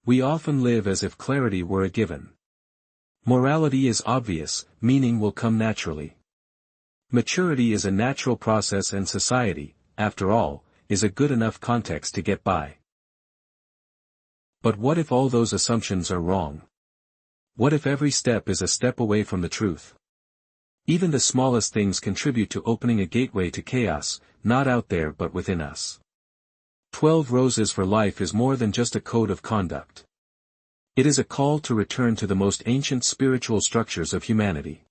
We often live as if clarity were a given. Morality is obvious, meaning will come naturally. Maturity is a natural process and society, after all, is a good enough context to get by. But what if all those assumptions are wrong? What if every step is a step away from the truth? Even the smallest things contribute to opening a gateway to chaos, not out there but within us. 12 Roses for Life is more than just a code of conduct. It is a call to return to the most ancient spiritual structures of humanity.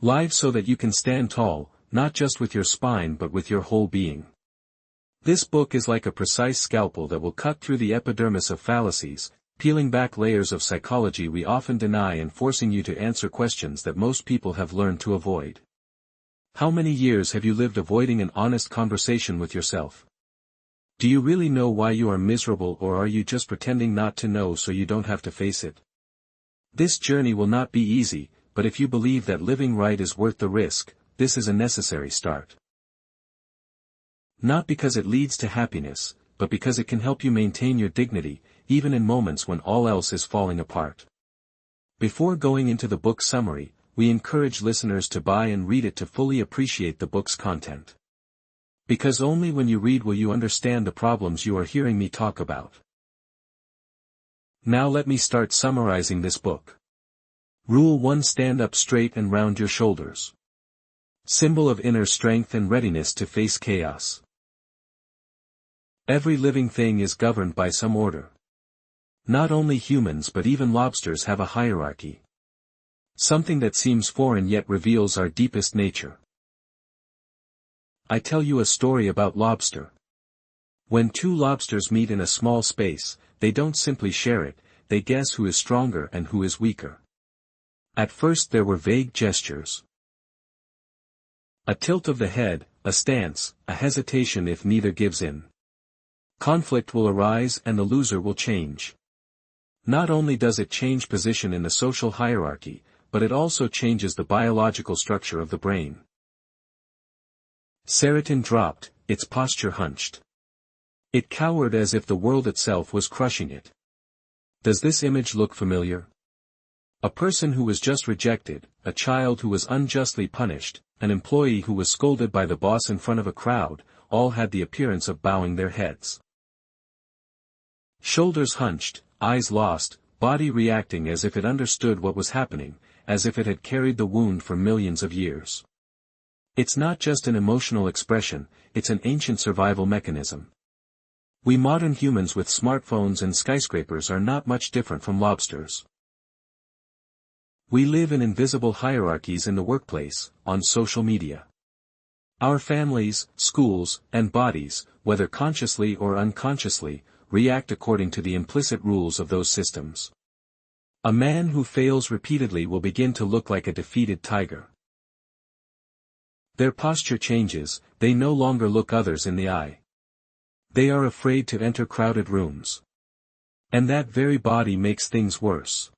Live so that you can stand tall, not just with your spine but with your whole being. This book is like a precise scalpel that will cut through the epidermis of fallacies, peeling back layers of psychology we often deny and forcing you to answer questions that most people have learned to avoid. How many years have you lived avoiding an honest conversation with yourself? Do you really know why you are miserable, or are you just pretending not to know so you don't have to face it? This journey will not be easy, but if you believe that living right is worth the risk, this is a necessary start. Not because it leads to happiness, but because it can help you maintain your dignity, even in moments when all else is falling apart. Before going into the book summary, we encourage listeners to buy and read it to fully appreciate the book's content. Because only when you read will you understand the problems you are hearing me talk about. Now let me start summarizing this book. Rule 1: Stand up straight and round your shoulders. Symbol of inner strength and readiness to face chaos. Every living thing is governed by some order. Not only humans but even lobsters have a hierarchy. Something that seems foreign yet reveals our deepest nature. I tell you a story about lobster. When two lobsters meet in a small space, they don't simply share it, they guess who is stronger and who is weaker. At first there were vague gestures. A tilt of the head, a stance, a hesitation if neither gives in. Conflict will arise and the loser will change. Not only does it change position in the social hierarchy, but it also changes the biological structure of the brain. Serotonin dropped, its posture hunched. It cowered as if the world itself was crushing it. Does this image look familiar? A person who was just rejected, a child who was unjustly punished, an employee who was scolded by the boss in front of a crowd, all had the appearance of bowing their heads. Shoulders hunched, eyes lost, body reacting as if it understood what was happening, as if it had carried the wound for millions of years. It's not just an emotional expression, it's an ancient survival mechanism. We modern humans with smartphones and skyscrapers are not much different from lobsters. We live in invisible hierarchies in the workplace, on social media. Our families, schools, and bodies, whether consciously or unconsciously, react according to the implicit rules of those systems. A man who fails repeatedly will begin to look like a defeated tiger. Their posture changes, they no longer look others in the eye. They are afraid to enter crowded rooms. And that very body makes things worse.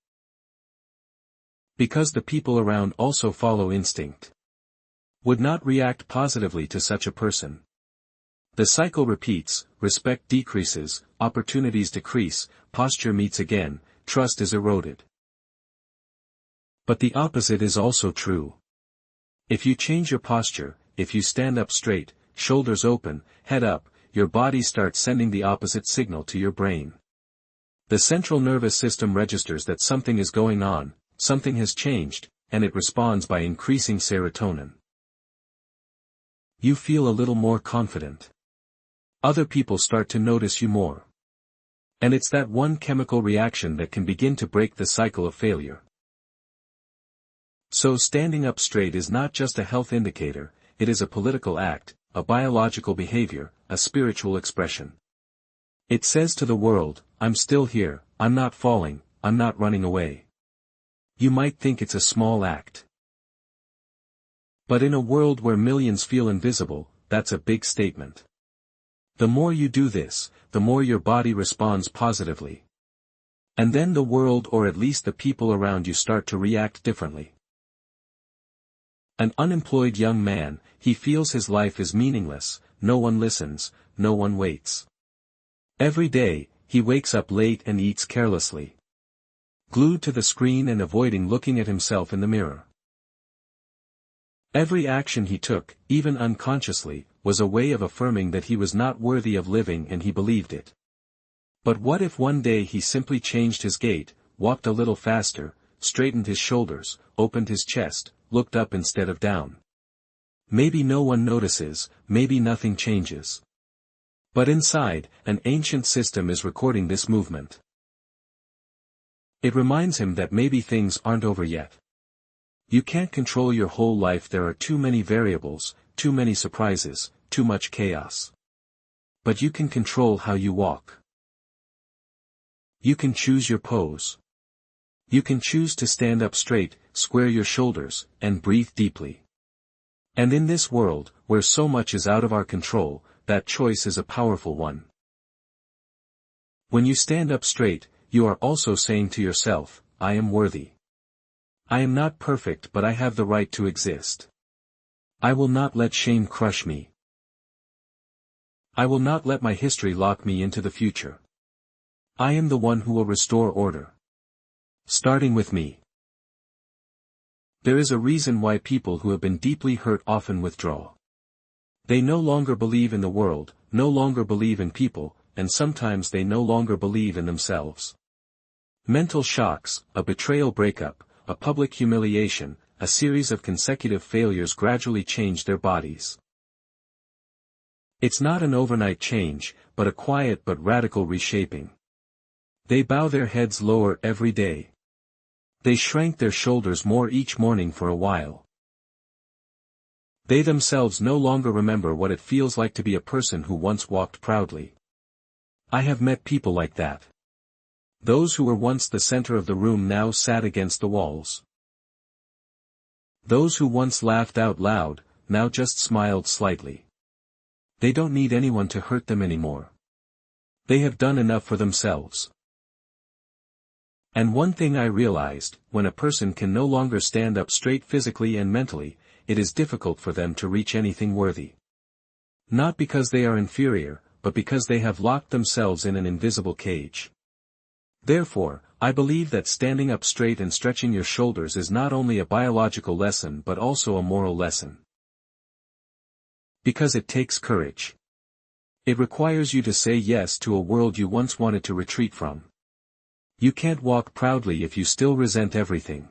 Because the people around also follow instinct. Would not react positively to such a person. The cycle repeats, respect decreases, opportunities decrease, posture meets again, trust is eroded. But the opposite is also true. If you change your posture, if you stand up straight, shoulders open, head up, your body starts sending the opposite signal to your brain. The central nervous system registers that something is going on, something has changed, and it responds by increasing serotonin. You feel a little more confident. Other people start to notice you more. And it's that one chemical reaction that can begin to break the cycle of failure. So standing up straight is not just a health indicator, it is a political act, a biological behavior, a spiritual expression. It says to the world, I'm still here, I'm not falling, I'm not running away. You might think it's a small act. But in a world where millions feel invisible, that's a big statement. The more you do this, the more your body responds positively. And then the world, or at least the people around you, start to react differently. An unemployed young man, he feels his life is meaningless, no one listens, no one waits. Every day, he wakes up late and eats carelessly. Glued to the screen and avoiding looking at himself in the mirror. Every action he took, even unconsciously, was a way of affirming that he was not worthy of living, and he believed it. But what if one day he simply changed his gait, walked a little faster, straightened his shoulders, opened his chest, looked up instead of down? Maybe no one notices, maybe nothing changes. But inside, an ancient system is recording this movement. It reminds him that maybe things aren't over yet. You can't control your whole life, there are too many variables, too many surprises, too much chaos. But you can control how you walk. You can choose your pose. You can choose to stand up straight, square your shoulders, and breathe deeply. And in this world, where so much is out of our control, that choice is a powerful one. When you stand up straight, you are also saying to yourself, I am worthy. I am not perfect, but I have the right to exist. I will not let shame crush me. I will not let my history lock me into the future. I am the one who will restore order. Starting with me. There is a reason why people who have been deeply hurt often withdraw. They no longer believe in the world, no longer believe in people, and sometimes they no longer believe in themselves. Mental shocks, a betrayal breakup, a public humiliation, a series of consecutive failures gradually change their bodies. It's not an overnight change, but a quiet but radical reshaping. They bow their heads lower every day. They shrank their shoulders more each morning for a while. They themselves no longer remember what it feels like to be a person who once walked proudly. I have met people like that. Those who were once the center of the room now sat against the walls. Those who once laughed out loud, now just smiled slightly. They don't need anyone to hurt them anymore. They have done enough for themselves. And one thing I realized, when a person can no longer stand up straight physically and mentally, it is difficult for them to reach anything worthy. Not because they are inferior, but because they have locked themselves in an invisible cage. Therefore, I believe that standing up straight and stretching your shoulders is not only a biological lesson but also a moral lesson. Because it takes courage. It requires you to say yes to a world you once wanted to retreat from. You can't walk proudly if you still resent everything.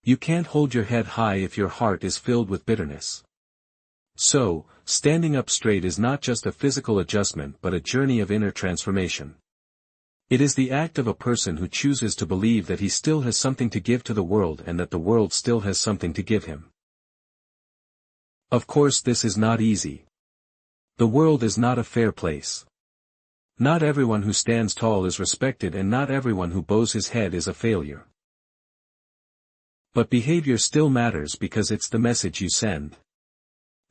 You can't hold your head high if your heart is filled with bitterness. So, standing up straight is not just a physical adjustment but a journey of inner transformation. It is the act of a person who chooses to believe that he still has something to give to the world and that the world still has something to give him. Of course, this is not easy. The world is not a fair place. Not everyone who stands tall is respected, and not everyone who bows his head is a failure. But behavior still matters because it's the message you send.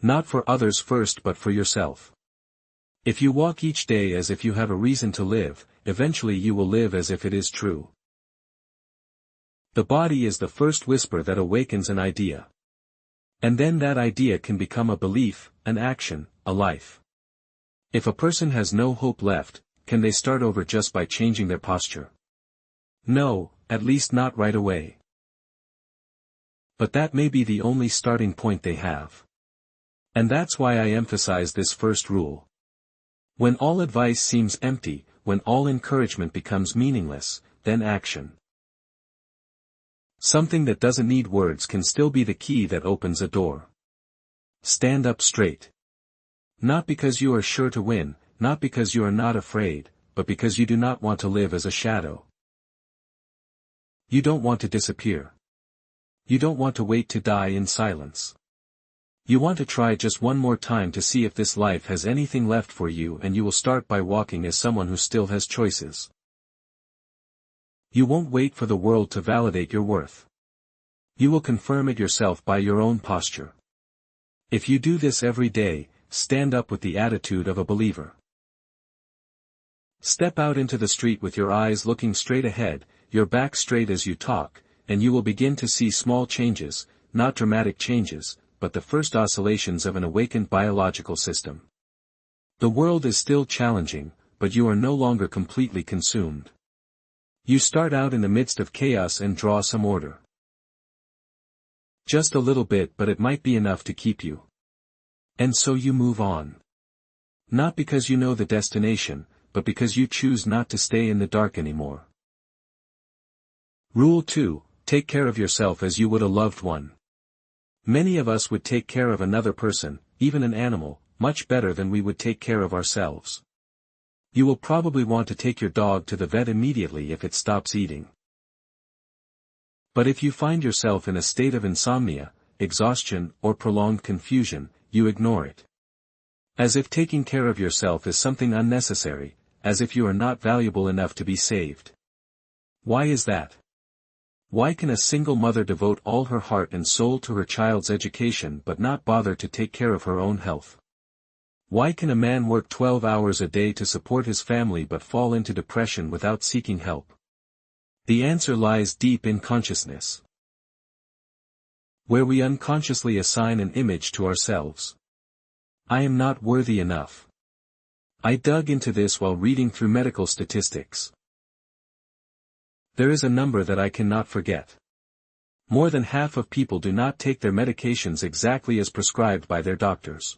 Not for others first but for yourself. If you walk each day as if you have a reason to live, eventually you will live as if it is true. The body is the first whisper that awakens an idea. And then that idea can become a belief, an action, a life. If a person has no hope left, can they start over just by changing their posture? No, at least not right away. But that may be the only starting point they have. And that's why I emphasize this first rule. When all advice seems empty, when all encouragement becomes meaningless, then action. Something that doesn't need words can still be the key that opens a door. Stand up straight. Not because you are sure to win, not because you are not afraid, but because you do not want to live as a shadow. You don't want to disappear. You don't want to wait to die in silence. You want to try just one more time to see if this life has anything left for you, and you will start by walking as someone who still has choices. You won't wait for the world to validate your worth. You will confirm it yourself by your own posture. If you do this every day, stand up with the attitude of a believer. Step out into the street with your eyes looking straight ahead, your back straight as you talk, and you will begin to see small changes, not dramatic changes, but the first oscillations of an awakened biological system. The world is still challenging, but you are no longer completely consumed. You start out in the midst of chaos and draw some order. Just a little bit, but it might be enough to keep you. And so you move on. Not because you know the destination, but because you choose not to stay in the dark anymore. Rule 2. Take care of yourself as you would a loved one. Many of us would take care of another person, even an animal, much better than we would take care of ourselves. You will probably want to take your dog to the vet immediately if it stops eating. But if you find yourself in a state of insomnia, exhaustion, or prolonged confusion, you ignore it. As if taking care of yourself is something unnecessary, as if you are not valuable enough to be saved. Why is that? Why can a single mother devote all her heart and soul to her child's education but not bother to take care of her own health? Why can a man work 12 hours a day to support his family but fall into depression without seeking help? The answer lies deep in consciousness, where we unconsciously assign an image to ourselves. I am not worthy enough. I dug into this while reading through medical statistics. There is a number that I cannot forget. More than half of people do not take their medications exactly as prescribed by their doctors.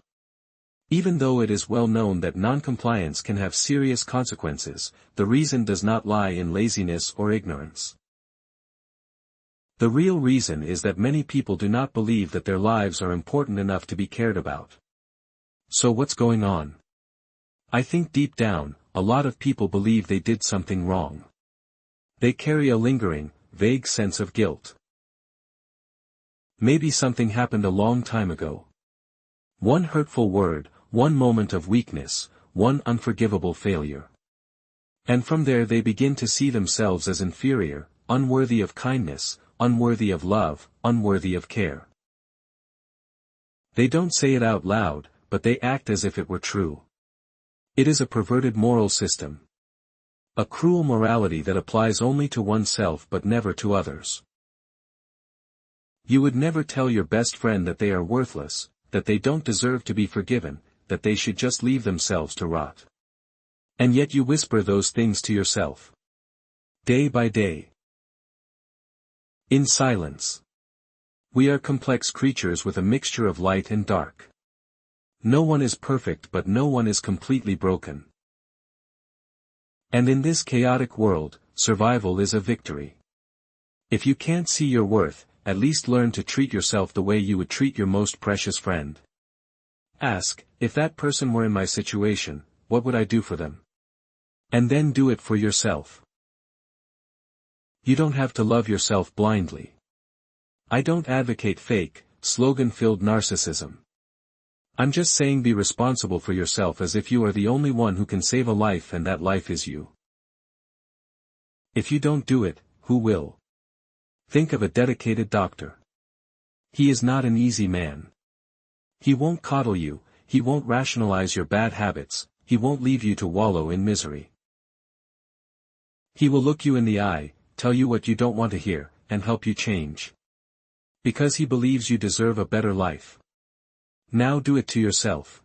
Even though it is well known that non-compliance can have serious consequences, the reason does not lie in laziness or ignorance. The real reason is that many people do not believe that their lives are important enough to be cared about. So what's going on? I think deep down, a lot of people believe they did something wrong. They carry a lingering, vague sense of guilt. Maybe something happened a long time ago. One hurtful word, one moment of weakness, one unforgivable failure. And from there they begin to see themselves as inferior, unworthy of kindness, unworthy of love, unworthy of care. They don't say it out loud, but they act as if it were true. It is a perverted moral system. A cruel morality that applies only to oneself but never to others. You would never tell your best friend that they are worthless, that they don't deserve to be forgiven, that they should just leave themselves to rot. And yet you whisper those things to yourself. Day by day. In silence. We are complex creatures with a mixture of light and dark. No one is perfect, but no one is completely broken. And in this chaotic world, survival is a victory. If you can't see your worth, at least learn to treat yourself the way you would treat your most precious friend. Ask, if that person were in my situation, what would I do for them? And then do it for yourself. You don't have to love yourself blindly. I don't advocate fake, slogan-filled narcissism. I'm just saying be responsible for yourself as if you are the only one who can save a life and that life is you. If you don't do it, who will? Think of a dedicated doctor. He is not an easy man. He won't coddle you, he won't rationalize your bad habits, he won't leave you to wallow in misery. He will look you in the eye, tell you what you don't want to hear, and help you change. Because he believes you deserve a better life. Now do it to yourself.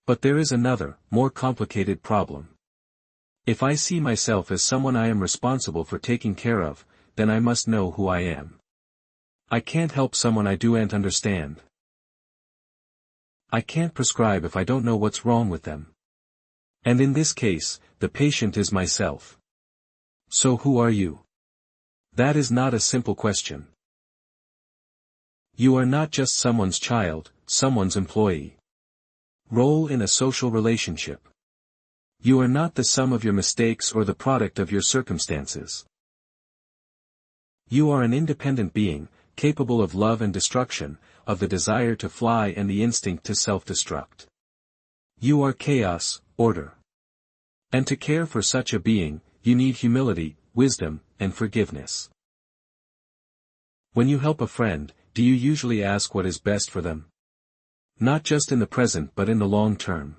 But there is another, more complicated problem. If I see myself as someone I am responsible for taking care of, then I must know who I am. I can't help someone I don't understand. I can't prescribe if I don't know what's wrong with them. And in this case, the patient is myself. So who are you? That is not a simple question. You are not just someone's child, someone's employee. Role in a social relationship. You are not the sum of your mistakes or the product of your circumstances. You are an independent being, capable of love and destruction, of the desire to fly and the instinct to self-destruct. You are chaos, order. And to care for such a being, you need humility, wisdom, and forgiveness. When you help a friend, do you usually ask what is best for them? Not just in the present but in the long term.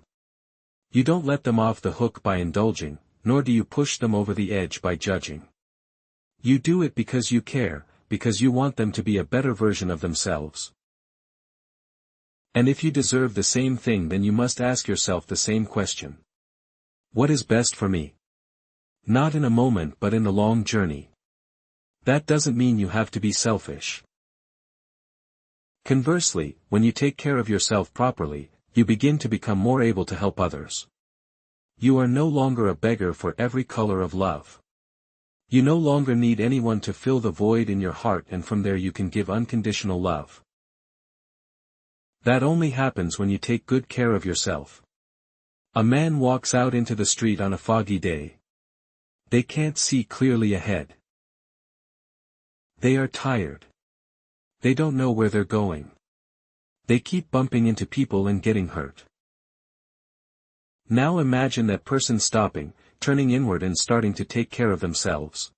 You don't let them off the hook by indulging, nor do you push them over the edge by judging. You do it because you care, because you want them to be a better version of themselves. And if you deserve the same thing, then you must ask yourself the same question. What is best for me? Not in a moment but in the long journey. That doesn't mean you have to be selfish. Conversely, when you take care of yourself properly, you begin to become more able to help others. You are no longer a beggar for every color of love. You no longer need anyone to fill the void in your heart, and from there you can give unconditional love. That only happens when you take good care of yourself. A man walks out into the street on a foggy day. They can't see clearly ahead. They are tired. They don't know where they're going. They keep bumping into people and getting hurt. Now imagine that person stopping, turning inward and starting to take care of themselves.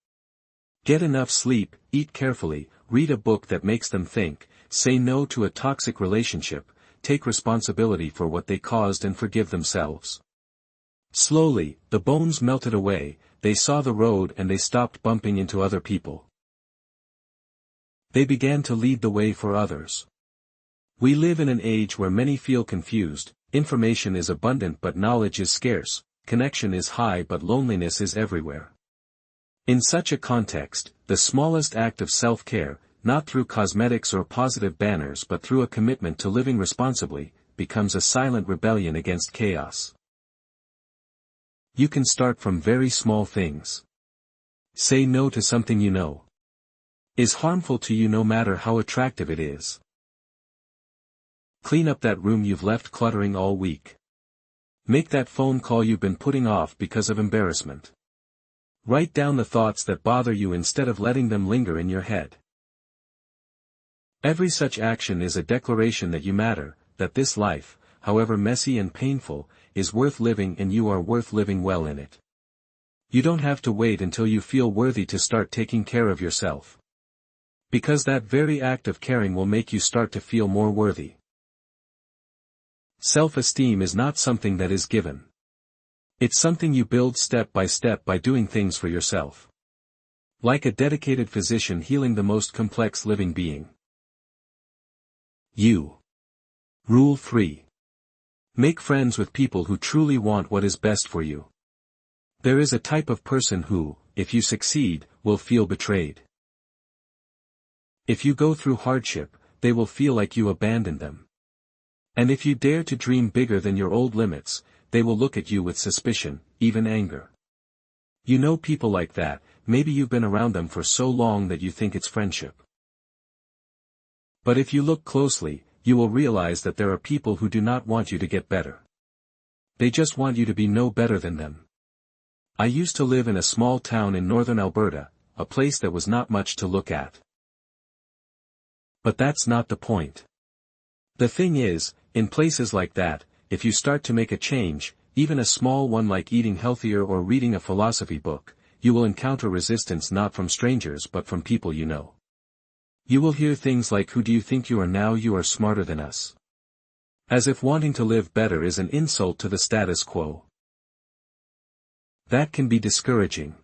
Get enough sleep, eat carefully, read a book that makes them think, say no to a toxic relationship, take responsibility for what they caused and forgive themselves. Slowly, the bones melted away, they saw the road and they stopped bumping into other people. They began to lead the way for others. We live in an age where many feel confused, information is abundant but knowledge is scarce, connection is high but loneliness is everywhere. In such a context, the smallest act of self-care, not through cosmetics or positive banners but through a commitment to living responsibly, becomes a silent rebellion against chaos. You can start from very small things. Say no to something you know is harmful to you, no matter how attractive it is. Clean up that room you've left cluttering all week. Make that phone call you've been putting off because of embarrassment. Write down the thoughts that bother you instead of letting them linger in your head. Every such action is a declaration that you matter, that this life, however messy and painful, is worth living and you are worth living well in it. You don't have to wait until you feel worthy to start taking care of yourself. Because that very act of caring will make you start to feel more worthy. Self-esteem is not something that is given. It's something you build step by step by doing things for yourself. Like a dedicated physician healing the most complex living being. Rule 3. Make friends with people who truly want what is best for you. There is a type of person who, if you succeed, will feel betrayed. If you go through hardship, they will feel like you abandoned them. And if you dare to dream bigger than your old limits, they will look at you with suspicion, even anger. You know people like that, maybe you've been around them for so long that you think it's friendship. But if you look closely, you will realize that there are people who do not want you to get better. They just want you to be no better than them. I used to live in a small town in northern Alberta, a place that was not much to look at. But that's not the point. The thing is, in places like that, if you start to make a change, even a small one like eating healthier or reading a philosophy book, you will encounter resistance not from strangers but from people you know. You will hear things like, "Who do you think you are now? You are smarter than us." As if wanting to live better is an insult to the status quo. That can be discouraging.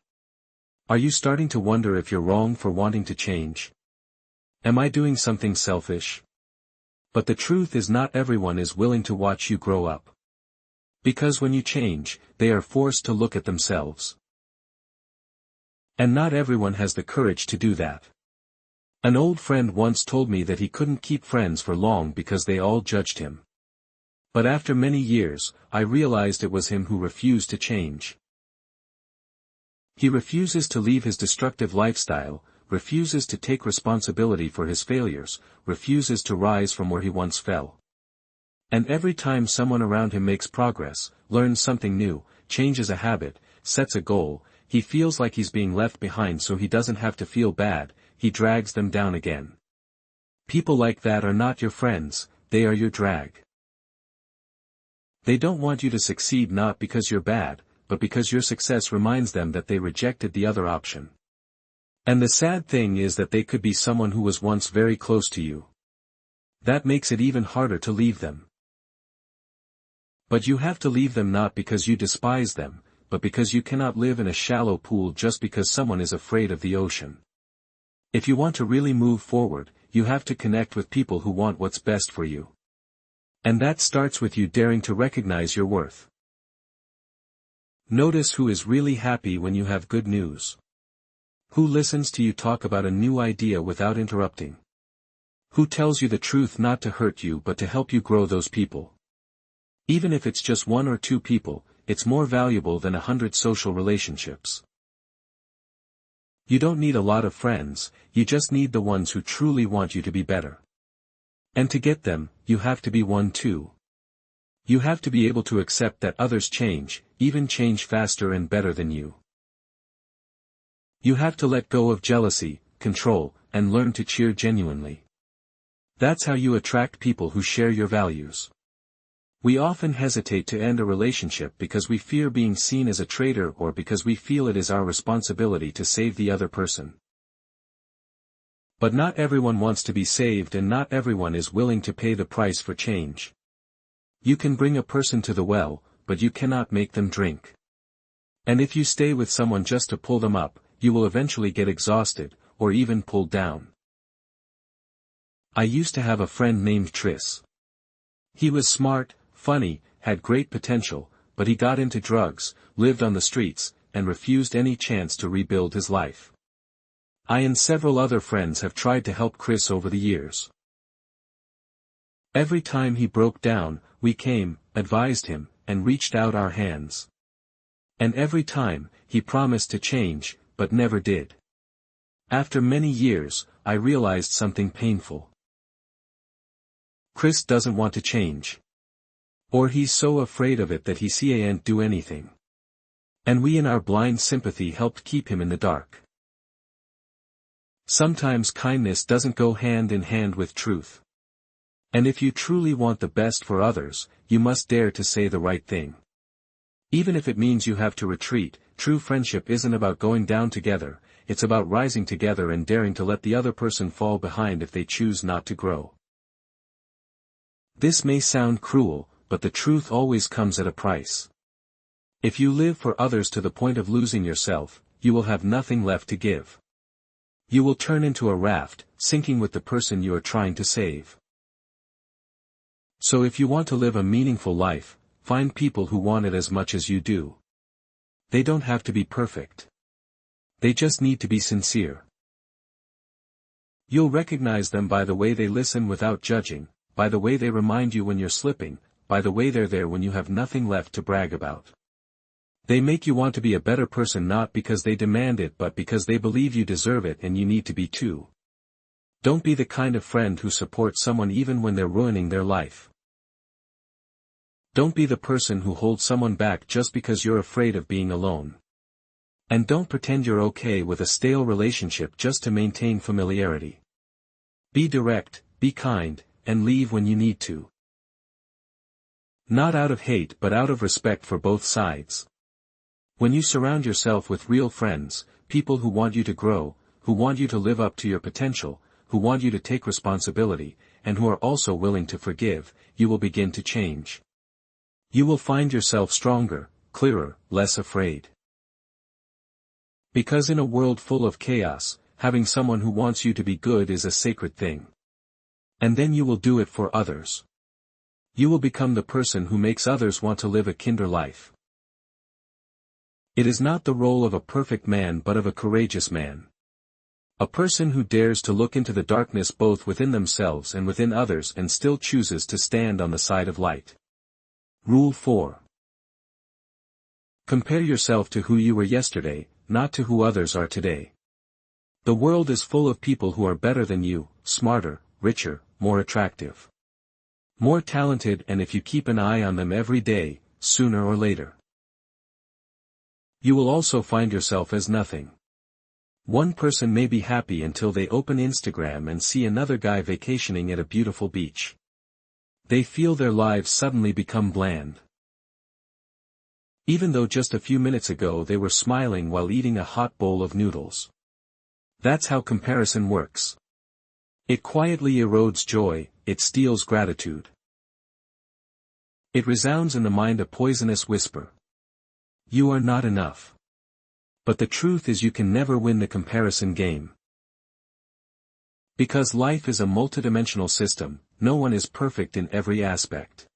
Are you starting to wonder if you're wrong for wanting to change? Am I doing something selfish? But the truth is, not everyone is willing to watch you grow up. Because when you change, they are forced to look at themselves. And not everyone has the courage to do that. An old friend once told me that he couldn't keep friends for long because they all judged him. But after many years, I realized it was him who refused to change. He refuses to leave his destructive lifestyle, refuses to take responsibility for his failures, refuses to rise from where he once fell. And every time someone around him makes progress, learns something new, changes a habit, sets a goal, he feels like he's being left behind. So he doesn't have to feel bad, he drags them down again. People like that are not your friends, they are your drag. They don't want you to succeed, not because you're bad, but because your success reminds them that they rejected the other option. And the sad thing is that they could be someone who was once very close to you. That makes it even harder to leave them. But you have to leave them not because you despise them, but because you cannot live in a shallow pool just because someone is afraid of the ocean. If you want to really move forward, you have to connect with people who want what's best for you. And that starts with you daring to recognize your worth. Notice who is really happy when you have good news. Who listens to you talk about a new idea without interrupting. Who tells you the truth not to hurt you but to help you grow. Those people. Even if it's just 1 or 2 people, it's more valuable than 100 social relationships. You don't need a lot of friends, you just need the ones who truly want you to be better. And to get them, you have to be one too. You have to be able to accept that others change, even change faster and better than you. You have to let go of jealousy, control, and learn to cheer genuinely. That's how you attract people who share your values. We often hesitate to end a relationship because we fear being seen as a traitor or because we feel it is our responsibility to save the other person. But not everyone wants to be saved and not everyone is willing to pay the price for change. You can bring a person to the well, but you cannot make them drink. And if you stay with someone just to pull them up, you will eventually get exhausted, or even pulled down. I used to have a friend named Tris. He was smart, funny, had great potential, but he got into drugs, lived on the streets, and refused any chance to rebuild his life. I and several other friends have tried to help Chris over the years. Every time he broke down, we came, advised him, and reached out our hands. And every time, he promised to change, but never did. After many years, I realized something painful. Chris doesn't want to change. Or he's so afraid of it that he can't do anything. And we in our blind sympathy helped keep him in the dark. Sometimes kindness doesn't go hand in hand with truth. And if you truly want the best for others, you must dare to say the right thing. Even if it means you have to retreat, true friendship isn't about going down together, it's about rising together and daring to let the other person fall behind if they choose not to grow. This may sound cruel, but the truth always comes at a price. If you live for others to the point of losing yourself, you will have nothing left to give. You will turn into a raft, sinking with the person you are trying to save. So if you want to live a meaningful life, find people who want it as much as you do. They don't have to be perfect. They just need to be sincere. You'll recognize them by the way they listen without judging, by the way they remind you when you're slipping, by the way they're there when you have nothing left to brag about. They make you want to be a better person not because they demand it but because they believe you deserve it and you need to be too. Don't be the kind of friend who supports someone even when they're ruining their life. Don't be the person who holds someone back just because you're afraid of being alone. And don't pretend you're okay with a stale relationship just to maintain familiarity. Be direct, be kind, and leave when you need to. Not out of hate but out of respect for both sides. When you surround yourself with real friends, people who want you to grow, who want you to live up to your potential, who want you to take responsibility, and who are also willing to forgive, you will begin to change. You will find yourself stronger, clearer, less afraid. Because in a world full of chaos, having someone who wants you to be good is a sacred thing. And then you will do it for others. You will become the person who makes others want to live a kinder life. It is not the role of a perfect man but of a courageous man. A person who dares to look into the darkness both within themselves and within others and still chooses to stand on the side of light. Rule 4. Compare yourself to who you were yesterday, not to who others are today. The world is full of people who are better than you, smarter, richer, more attractive. More talented, and if you keep an eye on them every day, sooner or later, you will also find yourself as nothing. One person may be happy until they open Instagram and see another guy vacationing at a beautiful beach. They feel their lives suddenly become bland. Even though just a few minutes ago they were smiling while eating a hot bowl of noodles. That's how comparison works. It quietly erodes joy, it steals gratitude. It resounds in the mind a poisonous whisper. You are not enough. But the truth is you can never win the comparison game. Because life is a multidimensional system, no one is perfect in every aspect.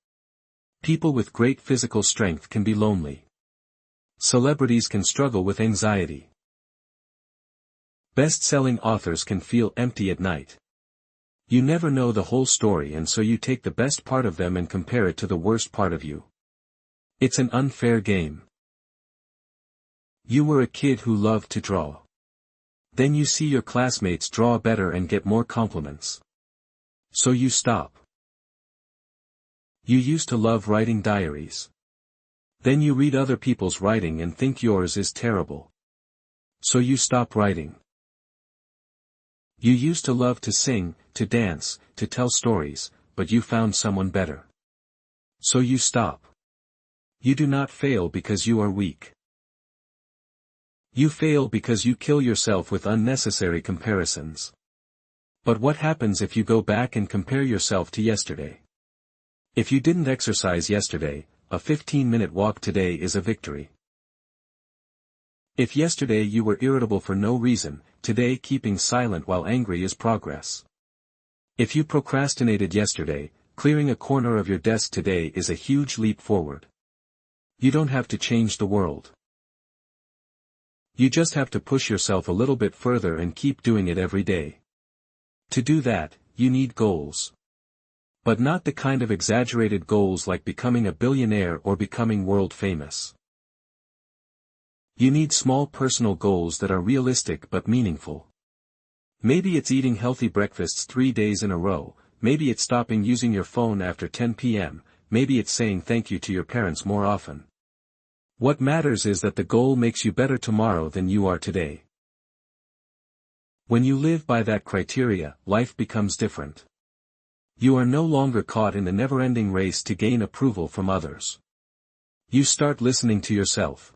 People with great physical strength can be lonely. Celebrities can struggle with anxiety. Best-selling authors can feel empty at night. You never know the whole story, and so you take the best part of them and compare it to the worst part of you. It's an unfair game. You were a kid who loved to draw. Then you see your classmates draw better and get more compliments. So you stop. You used to love writing diaries. Then you read other people's writing and think yours is terrible. So you stop writing. You used to love to sing, to dance, to tell stories, but you found someone better. So you stop. You do not fail because you are weak. You fail because you kill yourself with unnecessary comparisons. But what happens if you go back and compare yourself to yesterday? If you didn't exercise yesterday, a 15-minute walk today is a victory. If yesterday you were irritable for no reason, today keeping silent while angry is progress. If you procrastinated yesterday, clearing a corner of your desk today is a huge leap forward. You don't have to change the world. You just have to push yourself a little bit further and keep doing it every day. To do that, you need goals. But not the kind of exaggerated goals like becoming a billionaire or becoming world famous. You need small personal goals that are realistic but meaningful. Maybe it's eating healthy breakfasts 3 days in a row, maybe it's stopping using your phone after 10 p.m., maybe it's saying thank you to your parents more often. What matters is that the goal makes you better tomorrow than you are today. When you live by that criteria, life becomes different. You are no longer caught in the never-ending race to gain approval from others. You start listening to yourself.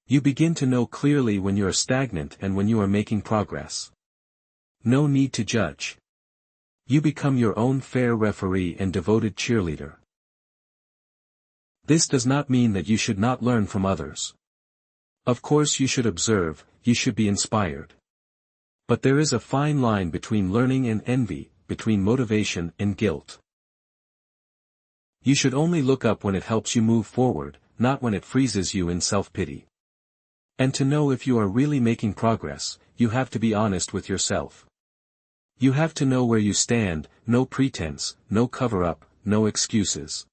You begin to know clearly when you are stagnant and when you are making progress. No need to judge. You become your own fair referee and devoted cheerleader. This does not mean that you should not learn from others. Of course you should observe, you should be inspired. But there is a fine line between learning and envy, between motivation and guilt. You should only look up when it helps you move forward, not when it freezes you in self-pity. And to know if you are really making progress, you have to be honest with yourself. You have to know where you stand, no pretense, no cover-up, no excuses.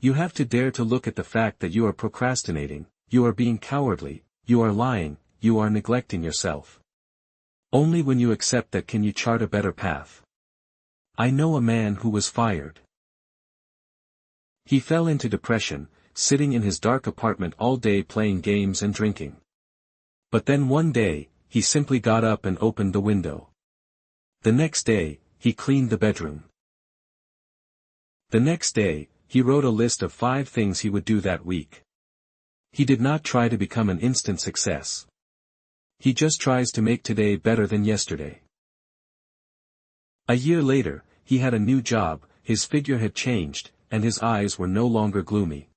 You have to dare to look at the fact that you are procrastinating, you are being cowardly, you are lying, you are neglecting yourself. Only when you accept that can you chart a better path. I know a man who was fired. He fell into depression, sitting in his dark apartment all day playing games and drinking. But then one day, he simply got up and opened the window. The next day, he cleaned the bedroom. The next day, he wrote a list of 5 things he would do that week. He did not try to become an instant success. He just tries to make today better than yesterday. A year later, he had a new job, his figure had changed, and his eyes were no longer gloomy.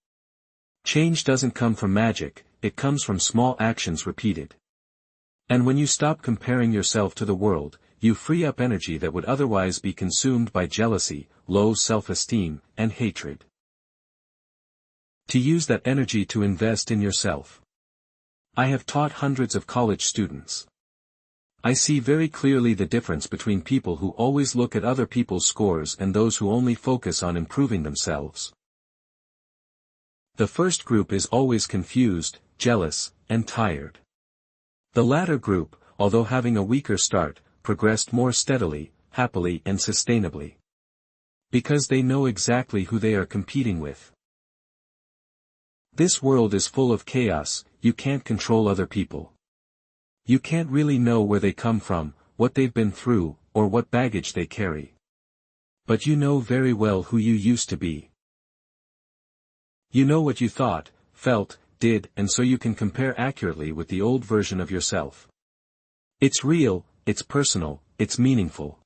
Change doesn't come from magic, it comes from small actions repeated. And when you stop comparing yourself to the world, you free up energy that would otherwise be consumed by jealousy, low self-esteem, and hatred. To use that energy to invest in yourself. I have taught hundreds of college students. I see very clearly the difference between people who always look at other people's scores and those who only focus on improving themselves. The first group is always confused, jealous, and tired. The latter group, although having a weaker start, progressed more steadily, happily and sustainably. Because they know exactly who they are competing with. This world is full of chaos, you can't control other people. You can't really know where they come from, what they've been through, or what baggage they carry. But you know very well who you used to be. You know what you thought, felt, did, and so you can compare accurately with the old version of yourself. It's real, it's personal, it's meaningful.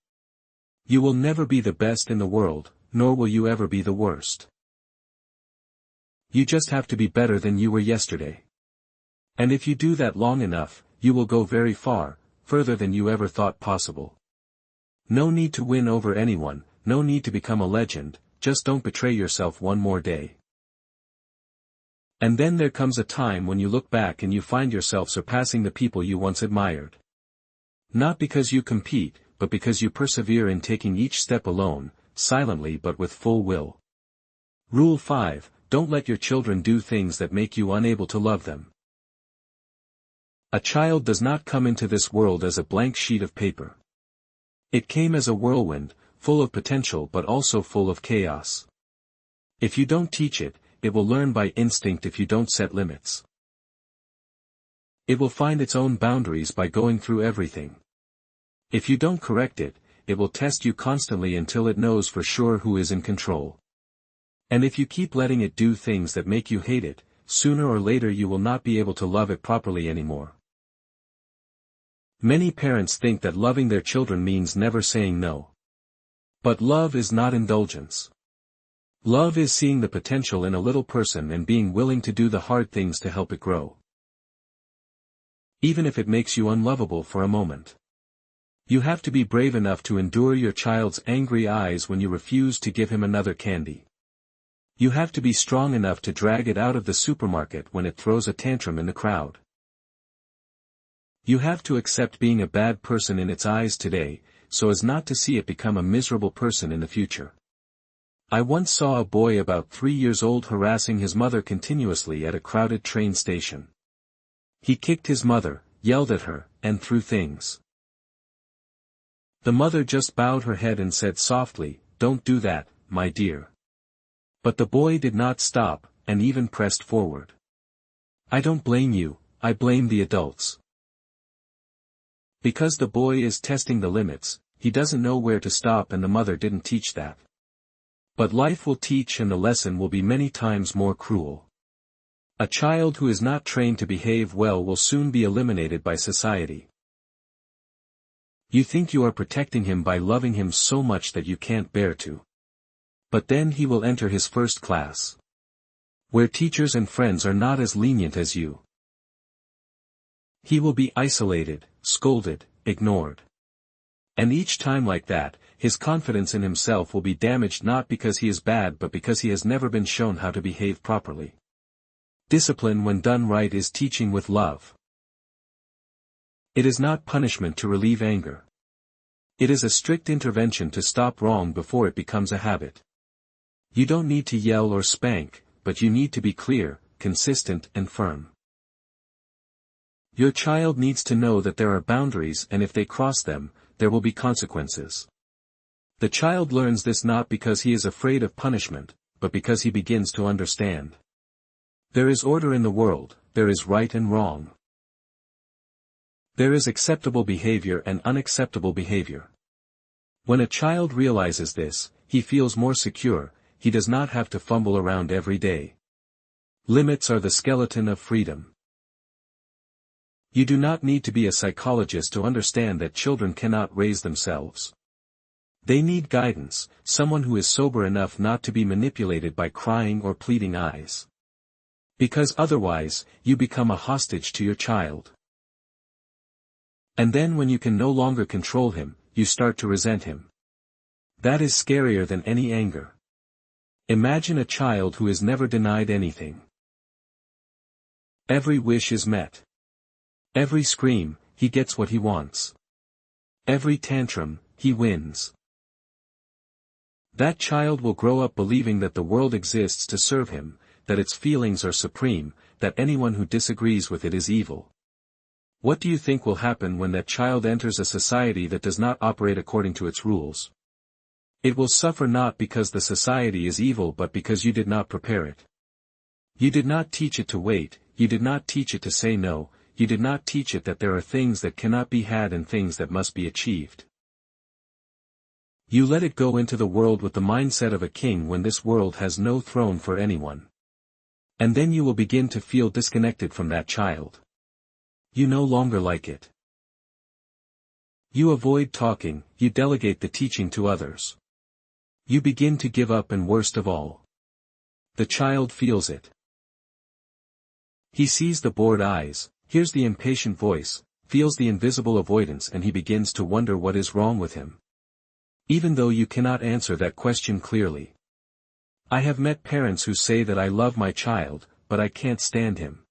You will never be the best in the world, nor will you ever be the worst. You just have to be better than you were yesterday. And if you do that long enough, you will go very far, further than you ever thought possible. No need to win over anyone, no need to become a legend, just don't betray yourself one more day. And then there comes a time when you look back and you find yourself surpassing the people you once admired. Not because you compete, but because you persevere in taking each step alone, silently but with full will. Rule 5, don't let your children do things that make you unable to love them. A child does not come into this world as a blank sheet of paper. It came as a whirlwind, full of potential but also full of chaos. If you don't teach it, it will learn by instinct if you don't set limits. It will find its own boundaries by going through everything. If you don't correct it, it will test you constantly until it knows for sure who is in control. And if you keep letting it do things that make you hate it, sooner or later you will not be able to love it properly anymore. Many parents think that loving their children means never saying no. But love is not indulgence. Love is seeing the potential in a little person and being willing to do the hard things to help it grow. Even if it makes you unlovable for a moment. You have to be brave enough to endure your child's angry eyes when you refuse to give him another candy. You have to be strong enough to drag it out of the supermarket when it throws a tantrum in the crowd. You have to accept being a bad person in its eyes today, so as not to see it become a miserable person in the future. I once saw a boy about 3 years old harassing his mother continuously at a crowded train station. He kicked his mother, yelled at her, and threw things. The mother just bowed her head and said softly, "Don't do that, my dear." But the boy did not stop, and even pressed forward. I don't blame you, I blame the adults. Because the boy is testing the limits, he doesn't know where to stop and the mother didn't teach that. But life will teach and the lesson will be many times more cruel. A child who is not trained to behave well will soon be eliminated by society. You think you are protecting him by loving him so much that you can't bear to. But then he will enter his first class, where teachers and friends are not as lenient as you. He will be isolated, scolded, ignored. And each time like that, his confidence in himself will be damaged not because he is bad but because he has never been shown how to behave properly. Discipline when done right is teaching with love. It is not punishment to relieve anger. It is a strict intervention to stop wrong before it becomes a habit. You don't need to yell or spank, but you need to be clear, consistent and firm. Your child needs to know that there are boundaries and if they cross them, there will be consequences. The child learns this not because he is afraid of punishment, but because he begins to understand. There is order in the world, there is right and wrong. There is acceptable behavior and unacceptable behavior. When a child realizes this, he feels more secure, he does not have to fumble around every day. Limits are the skeleton of freedom. You do not need to be a psychologist to understand that children cannot raise themselves. They need guidance, someone who is sober enough not to be manipulated by crying or pleading eyes. Because otherwise, you become a hostage to your child. And then when you can no longer control him, you start to resent him. That is scarier than any anger. Imagine a child who is never denied anything. Every wish is met. Every scream, he gets what he wants. Every tantrum, he wins. That child will grow up believing that the world exists to serve him, that its feelings are supreme, that anyone who disagrees with it is evil. What do you think will happen when that child enters a society that does not operate according to its rules? It will suffer not because the society is evil but because you did not prepare it. You did not teach it to wait, you did not teach it to say no, you did not teach it that there are things that cannot be had and things that must be achieved. You let it go into the world with the mindset of a king when this world has no throne for anyone. And then you will begin to feel disconnected from that child. You no longer like it. You avoid talking, you delegate the teaching to others. You begin to give up and worst of all. The child feels it. He sees the bored eyes, hears the impatient voice, feels the invisible avoidance and he begins to wonder what is wrong with him. Even though you cannot answer that question clearly. I have met parents who say that I love my child, but I can't stand him.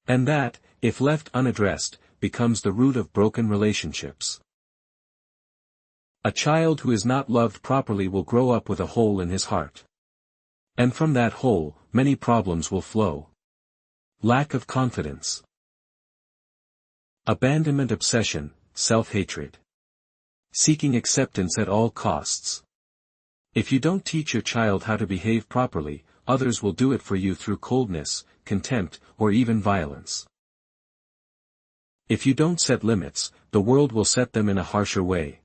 And that, if left unaddressed, becomes the root of broken relationships. A child who is not loved properly will grow up with a hole in his heart. And from that hole, many problems will flow. Lack of confidence. Abandonment, obsession, self-hatred. Seeking acceptance at all costs. If you don't teach your child how to behave properly, others will do it for you through coldness, contempt, or even violence. If you don't set limits, the world will set them in a harsher way.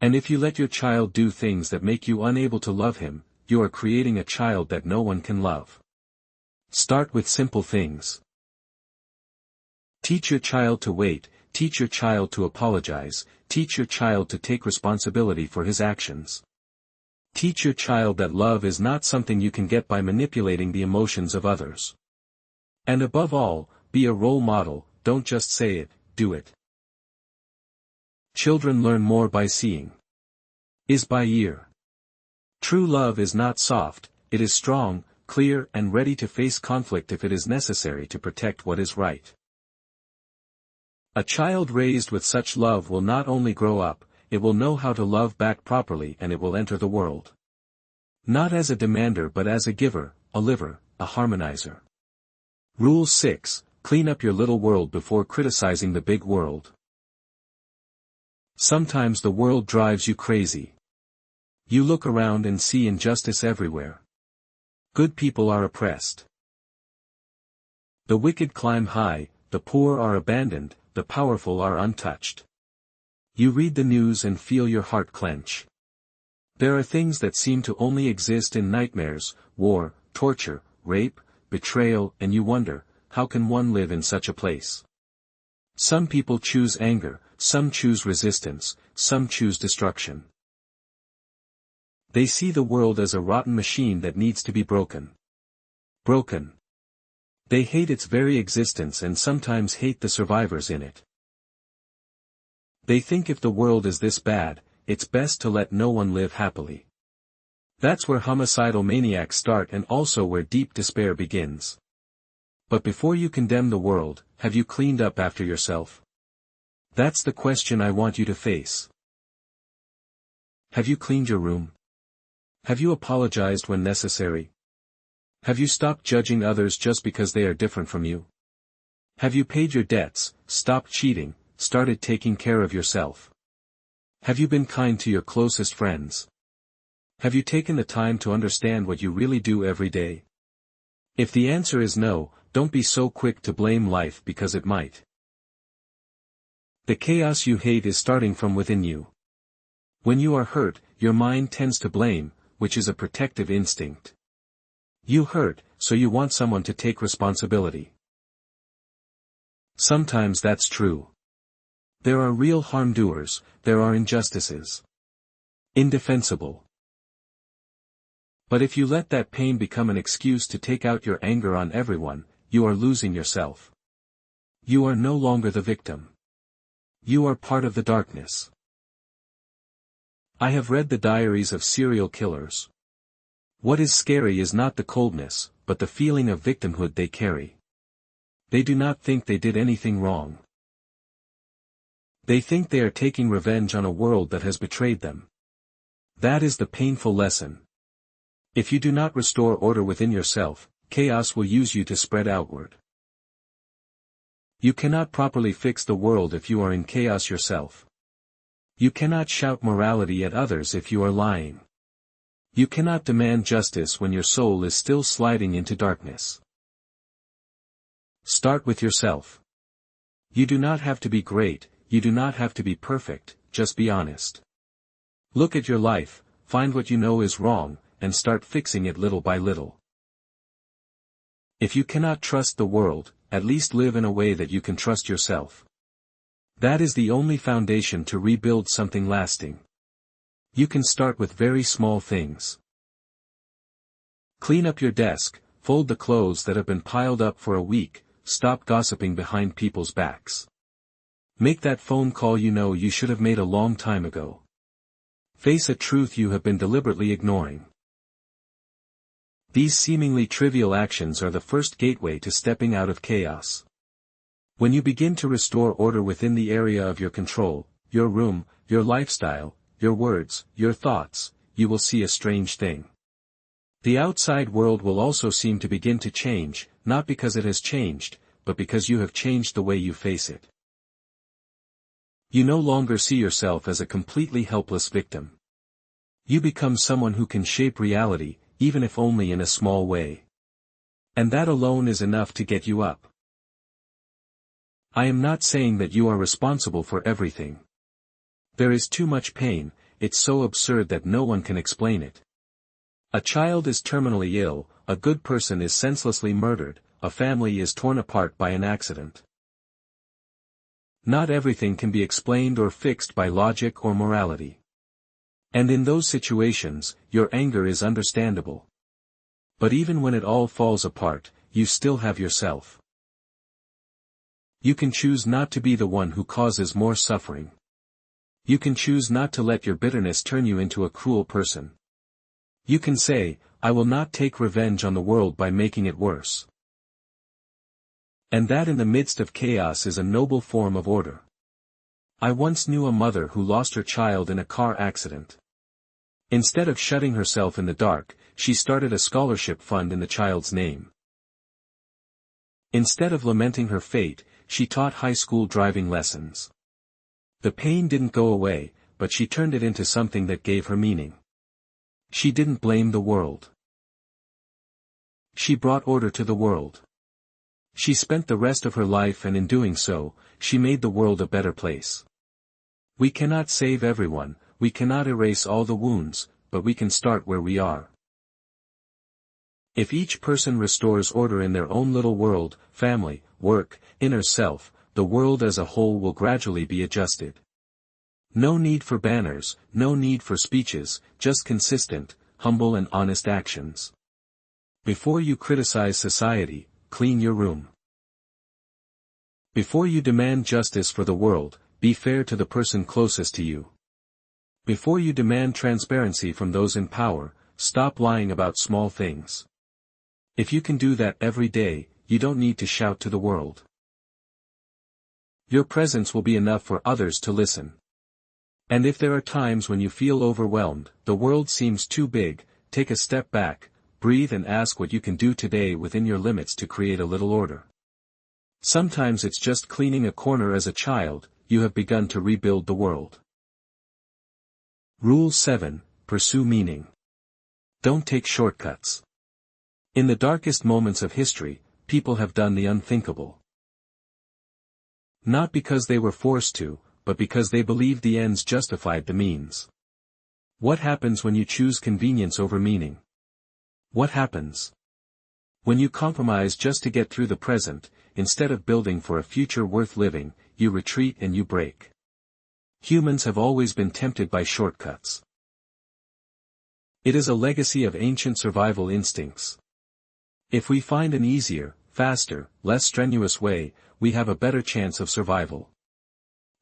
And if you let your child do things that make you unable to love him, you are creating a child that no one can love. Start with simple things. Teach your child to wait, teach your child to apologize, teach your child to take responsibility for his actions. Teach your child that love is not something you can get by manipulating the emotions of others. And above all, be a role model, don't just say it, do it. Children learn more by seeing. Is by ear. True love is not soft, it is strong, clear, and ready to face conflict if it is necessary to protect what is right. A child raised with such love will not only grow up, it will know how to love back properly, and it will enter the world. Not as a demander but as a giver, a liver, a harmonizer. Rule 6, clean up your little world before criticizing the big world. Sometimes the world drives you crazy. You look around and see injustice everywhere. Good people are oppressed. The wicked climb high, the poor are abandoned, the powerful are untouched. You read the news and feel your heart clench. There are things that seem to only exist in nightmares: war, torture, rape, betrayal, and you wonder, how can one live in such a place? Some people choose anger, some choose resistance, some choose destruction. They see the world as a rotten machine that needs to be broken. Broken. They hate its very existence and sometimes hate the survivors in it. They think if the world is this bad, it's best to let no one live happily. That's where homicidal maniacs start and also where deep despair begins. But before you condemn the world, have you cleaned up after yourself? That's the question I want you to face. Have you cleaned your room? Have you apologized when necessary? Have you stopped judging others just because they are different from you? Have you paid your debts, stopped cheating, started taking care of yourself? Have you been kind to your closest friends? Have you taken the time to understand what you really do every day? If the answer is no, don't be so quick to blame life because it might. The chaos you hate is starting from within you. When you are hurt, your mind tends to blame, which is a protective instinct. You hurt, so you want someone to take responsibility. Sometimes that's true. There are real harm doers, there are injustices. Indefensible. But if you let that pain become an excuse to take out your anger on everyone, you are losing yourself. You are no longer the victim. You are part of the darkness. I have read the diaries of serial killers. What is scary is not the coldness, but the feeling of victimhood they carry. They do not think they did anything wrong. They think they are taking revenge on a world that has betrayed them. That is the painful lesson. If you do not restore order within yourself, chaos will use you to spread outward. You cannot properly fix the world if you are in chaos yourself. You cannot shout morality at others if you are lying. You cannot demand justice when your soul is still sliding into darkness. Start with yourself. You do not have to be great, you do not have to be perfect, just be honest. Look at your life, find what you know is wrong, and start fixing it little by little. If you cannot trust the world, at least live in a way that you can trust yourself. That is the only foundation to rebuild something lasting. You can start with very small things. Clean up your desk, fold the clothes that have been piled up for a week, stop gossiping behind people's backs. Make that phone call you know you should have made a long time ago. Face a truth you have been deliberately ignoring. These seemingly trivial actions are the first gateway to stepping out of chaos. When you begin to restore order within the area of your control, your room, your lifestyle, your words, your thoughts, you will see a strange thing. The outside world will also seem to begin to change, not because it has changed, but because you have changed the way you face it. You no longer see yourself as a completely helpless victim. You become someone who can shape reality, even if only in a small way. And that alone is enough to get you up. I am not saying that you are responsible for everything. There is too much pain, it's so absurd that no one can explain it. A child is terminally ill, a good person is senselessly murdered, a family is torn apart by an accident. Not everything can be explained or fixed by logic or morality. And in those situations, your anger is understandable. But even when it all falls apart, you still have yourself. You can choose not to be the one who causes more suffering. You can choose not to let your bitterness turn you into a cruel person. You can say, I will not take revenge on the world by making it worse. And that in the midst of chaos is a noble form of order. I once knew a mother who lost her child in a car accident. Instead of shutting herself in the dark, she started a scholarship fund in the child's name. Instead of lamenting her fate, she taught high school driving lessons. The pain didn't go away, but she turned it into something that gave her meaning. She didn't blame the world. She brought order to the world. She spent the rest of her life, and in doing so, she made the world a better place. We cannot save everyone, we cannot erase all the wounds, but we can start where we are. If each person restores order in their own little world, family, work, inner self, the world as a whole will gradually be adjusted. No need for banners, no need for speeches, just consistent, humble and honest actions. Before you criticize society, clean your room. Before you demand justice for the world, be fair to the person closest to you. Before you demand transparency from those in power, stop lying about small things. If you can do that every day, you don't need to shout to the world. Your presence will be enough for others to listen. And if there are times when you feel overwhelmed, the world seems too big, take a step back, breathe and ask what you can do today within your limits to create a little order. Sometimes it's just cleaning a corner. As a child, you have begun to rebuild the world. Rule 7, pursue meaning. Don't take shortcuts. In the darkest moments of history, people have done the unthinkable. Not because they were forced to, but because they believed the ends justified the means. What happens when you choose convenience over meaning? What happens? When you compromise just to get through the present, instead of building for a future worth living, you retreat and you break. Humans have always been tempted by shortcuts. It is a legacy of ancient survival instincts. If we find an easier, faster, less strenuous way, we have a better chance of survival.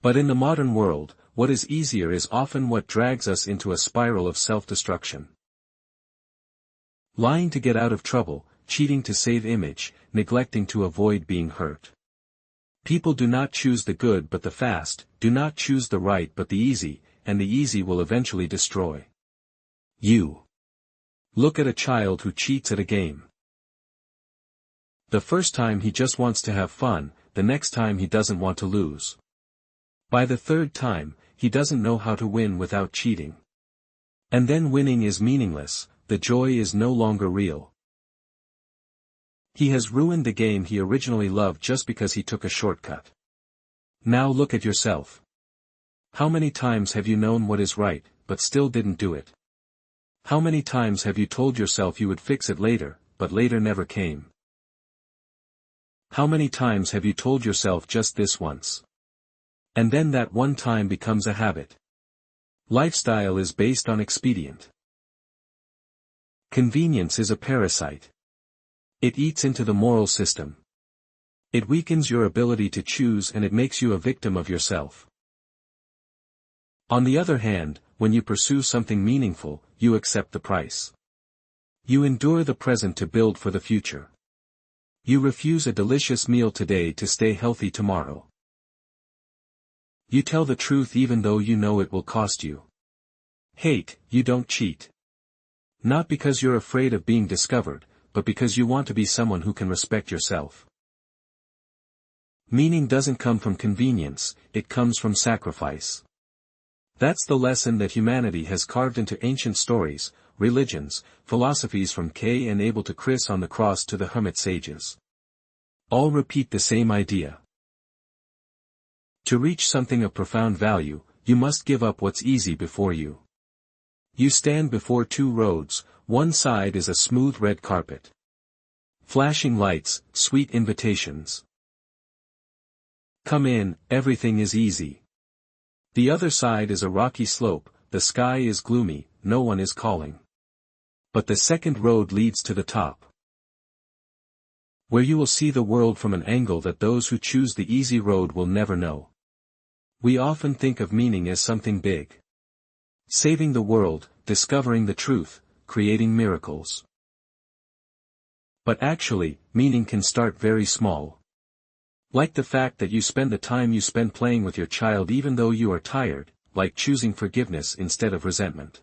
But in the modern world, what is easier is often what drags us into a spiral of self-destruction. Lying to get out of trouble, cheating to save image, neglecting to avoid being hurt. People do not choose the good but the fast, do not choose the right but the easy, and the easy will eventually destroy you. Look at a child who cheats at a game. The first time he just wants to have fun, the next time he doesn't want to lose. By the third time, he doesn't know how to win without cheating. And then winning is meaningless, the joy is no longer real. He has ruined the game he originally loved just because he took a shortcut. Now look at yourself. How many times have you known what is right, but still didn't do it? How many times have you told yourself you would fix it later, but later never came? How many times have you told yourself just this once? And then that one time becomes a habit. Lifestyle is based on expedient. Convenience is a parasite. It eats into the moral system. It weakens your ability to choose and it makes you a victim of yourself. On the other hand, when you pursue something meaningful, you accept the price. You endure the present to build for the future. You refuse a delicious meal today to stay healthy tomorrow. You tell the truth even though you know it will cost you. Hate, you don't cheat. Not because you're afraid of being discovered, but because you want to be someone who can respect yourself. Meaning doesn't come from convenience, it comes from sacrifice. That's the lesson that humanity has carved into ancient stories, religions, philosophies from Cain and Abel to Chris on the cross to the hermit sages. All repeat the same idea. To reach something of profound value, you must give up what's easy before you. You stand before two roads, one side is a smooth red carpet. Flashing lights, sweet invitations. Come in, everything is easy. The other side is a rocky slope, the sky is gloomy, no one is calling. But the second road leads to the top, where you will see the world from an angle that those who choose the easy road will never know. We often think of meaning as something big. Saving the world, discovering the truth, creating miracles. But actually, meaning can start very small. Like the fact that you spend the time you spend playing with your child even though you are tired, like choosing forgiveness instead of resentment.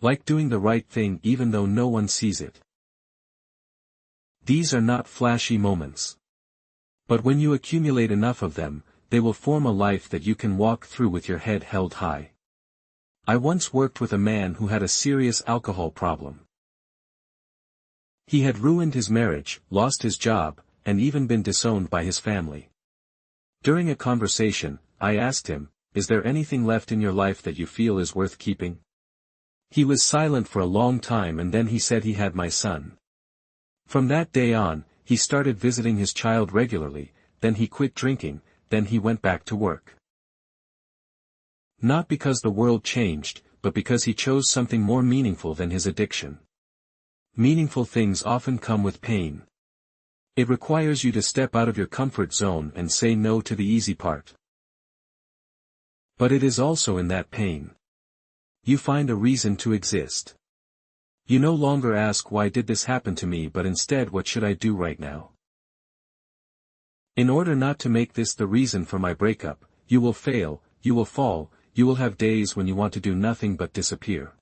Like doing the right thing even though no one sees it. These are not flashy moments. But when you accumulate enough of them, they will form a life that you can walk through with your head held high. I once worked with a man who had a serious alcohol problem. He had ruined his marriage, lost his job, and even been disowned by his family. During a conversation, I asked him, "Is there anything left in your life that you feel is worth keeping?" He was silent for a long time and then he said he had my son. From that day on, he started visiting his child regularly, then he quit drinking, then he went back to work. Not because the world changed, but because he chose something more meaningful than his addiction. Meaningful things often come with pain. It requires you to step out of your comfort zone and say no to the easy part. But it is also in that pain you find a reason to exist. You no longer ask why did this happen to me but instead what should I do right now? In order not to make this the reason for my breakup, you will fail, you will fall, you will have days when you want to do nothing but disappear.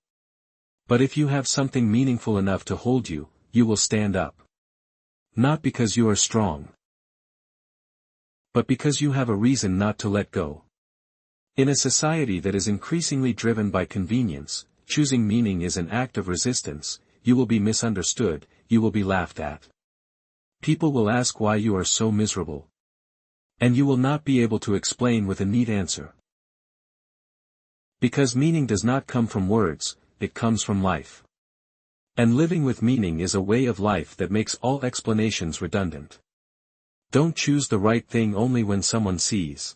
But if you have something meaningful enough to hold you, you will stand up. Not because you are strong, but because you have a reason not to let go. In a society that is increasingly driven by convenience, choosing meaning is an act of resistance. You will be misunderstood, you will be laughed at. People will ask why you are so miserable. And you will not be able to explain with a neat answer. Because meaning does not come from words, it comes from life. And living with meaning is a way of life that makes all explanations redundant. Don't choose the right thing only when someone sees.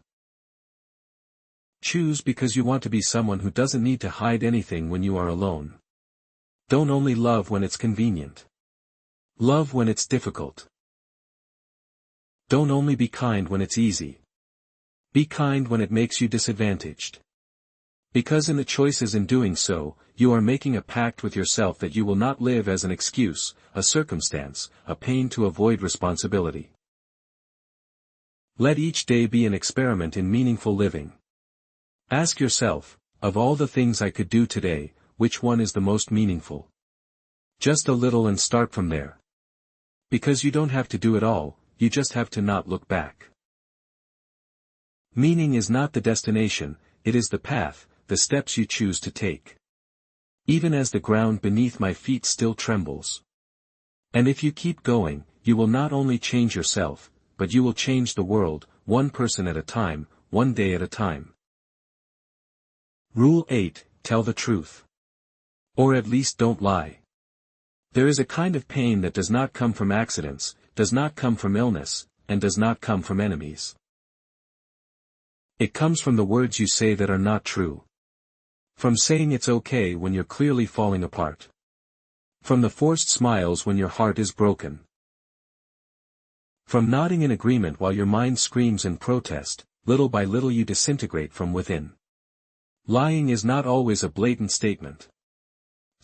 Choose because you want to be someone who doesn't need to hide anything when you are alone. Don't only love when it's convenient. Love when it's difficult. Don't only be kind when it's easy. Be kind when it makes you disadvantaged. Because in the choices in doing so, you are making a pact with yourself that you will not live as an excuse, a circumstance, a pain to avoid responsibility. Let each day be an experiment in meaningful living. Ask yourself, of all the things I could do today, which one is the most meaningful? Just a little and start from there. Because you don't have to do it all, you just have to not look back. Meaning is not the destination, it is the path, the steps you choose to take. Even as the ground beneath my feet still trembles. And if you keep going, you will not only change yourself, but you will change the world, one person at a time, one day at a time. Rule 8, tell the truth. Or at least don't lie. There is a kind of pain that does not come from accidents, does not come from illness, and does not come from enemies. It comes from the words you say that are not true. From saying it's okay when you're clearly falling apart. From the forced smiles when your heart is broken. From nodding in agreement while your mind screams in protest, little by little you disintegrate from within. Lying is not always a blatant statement.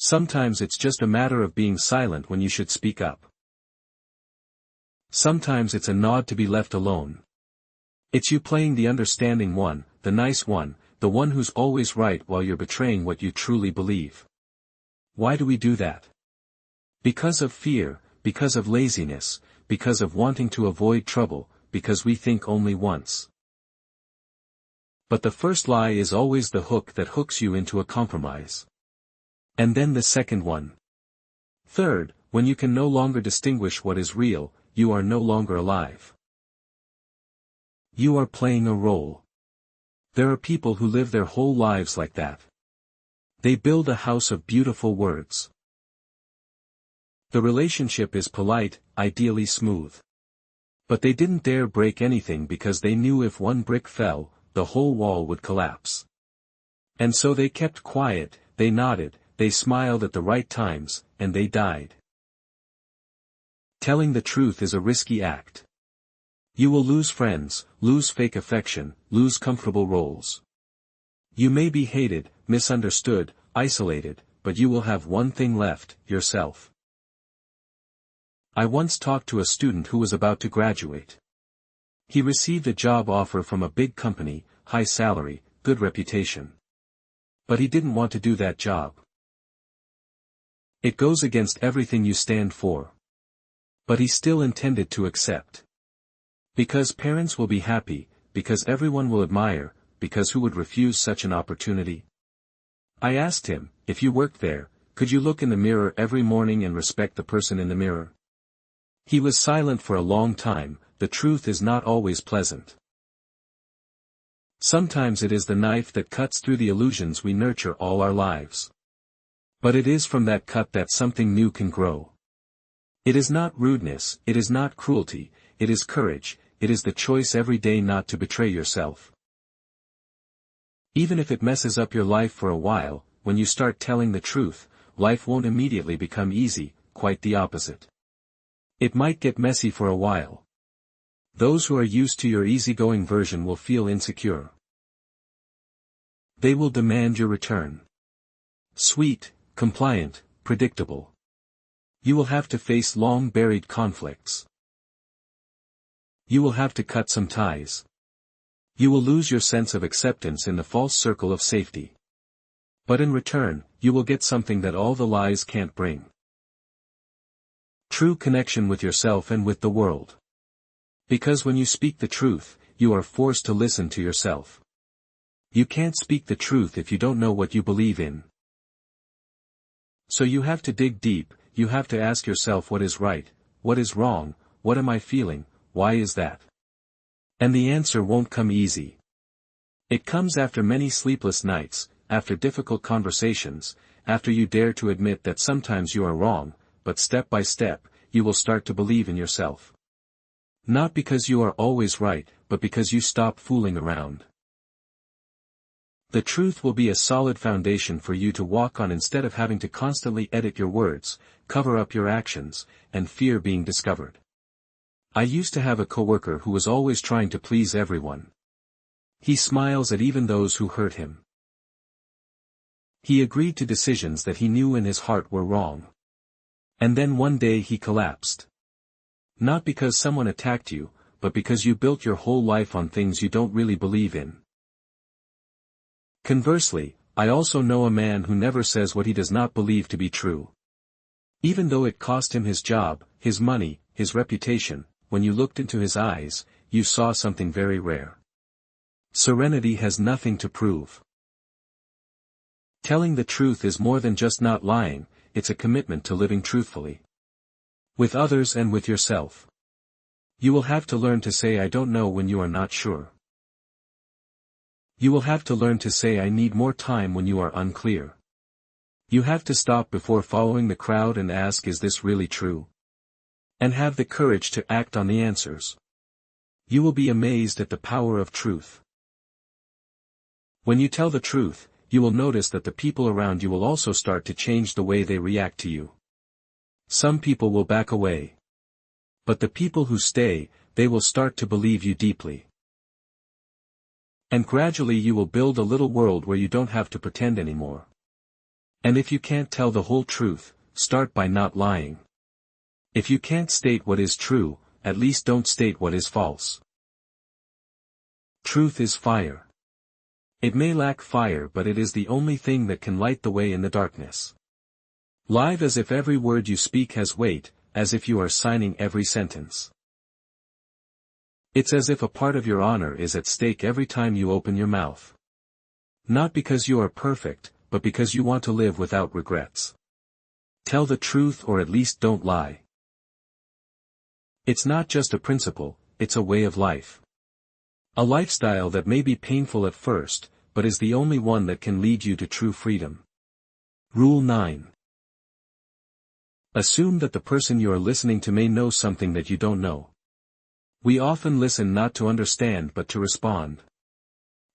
Sometimes it's just a matter of being silent when you should speak up. Sometimes it's a nod to be left alone. It's you playing the understanding one, the nice one, the one who's always right while you're betraying what you truly believe. Why do we do that? Because of fear, because of laziness, because of wanting to avoid trouble, because we think only once. But the first lie is always the hook that hooks you into a compromise. And then the second one. Third, when you can no longer distinguish what is real, you are no longer alive. You are playing a role. There are people who live their whole lives like that. They build a house of beautiful words. The relationship is polite, ideally smooth. But they didn't dare break anything because they knew if one brick fell, the whole wall would collapse. And so they kept quiet, they nodded, they smiled at the right times, and they died. Telling the truth is a risky act. You will lose friends, lose fake affection, lose comfortable roles. You may be hated, misunderstood, isolated, but you will have one thing left, yourself. I once talked to a student who was about to graduate. He received a job offer from a big company, high salary, good reputation. But he didn't want to do that job. It goes against everything you stand for. But he still intended to accept. Because parents will be happy, because everyone will admire, because who would refuse such an opportunity? I asked him, if you worked there, could you look in the mirror every morning and respect the person in the mirror? He was silent for a long time. The truth is not always pleasant. Sometimes it is the knife that cuts through the illusions we nurture all our lives. But it is from that cut that something new can grow. It is not rudeness, it is not cruelty, it is courage, it is the choice every day not to betray yourself. Even if it messes up your life for a while, when you start telling the truth, life won't immediately become easy, quite the opposite. It might get messy for a while. Those who are used to your easygoing version will feel insecure. They will demand your return. Sweet, compliant, predictable. You will have to face long-buried conflicts. You will have to cut some ties. You will lose your sense of acceptance in the false circle of safety. But in return, you will get something that all the lies can't bring. True connection with yourself and with the world. Because when you speak the truth, you are forced to listen to yourself. You can't speak the truth if you don't know what you believe in. So you have to dig deep, you have to ask yourself what is right, what is wrong, what am I feeling, why is that? And the answer won't come easy. It comes after many sleepless nights, after difficult conversations, after you dare to admit that sometimes you are wrong, but step by step, you will start to believe in yourself. Not because you are always right, but because you stop fooling around. The truth will be a solid foundation for you to walk on instead of having to constantly edit your words, cover up your actions, and fear being discovered. I used to have a coworker who was always trying to please everyone. He smiles at even those who hurt him. He agreed to decisions that he knew in his heart were wrong. And then one day he collapsed. Not because someone attacked you, but because you built your whole life on things you don't really believe in. Conversely, I also know a man who never says what he does not believe to be true. Even though it cost him his job, his money, his reputation, when you looked into his eyes, you saw something very rare. Serenity has nothing to prove. Telling the truth is more than just not lying, it's a commitment to living truthfully. With others and with yourself. You will have to learn to say I don't know when you are not sure. You will have to learn to say I need more time when you are unclear. You have to stop before following the crowd and ask, is this really true? And have the courage to act on the answers. You will be amazed at the power of truth. When you tell the truth, you will notice that the people around you will also start to change the way they react to you. Some people will back away. But the people who stay, they will start to believe you deeply. And gradually you will build a little world where you don't have to pretend anymore. And if you can't tell the whole truth, start by not lying. If you can't state what is true, at least don't state what is false. Truth is fire. It may lack fire, but it is the only thing that can light the way in the darkness. Live as if every word you speak has weight, as if you are signing every sentence. It's as if a part of your honor is at stake every time you open your mouth. Not because you are perfect, but because you want to live without regrets. Tell the truth, or at least don't lie. It's not just a principle, it's a way of life. A lifestyle that may be painful at first, but is the only one that can lead you to true freedom. Rule 9. Assume that the person you are listening to may know something that you don't know. We often listen not to understand but to respond.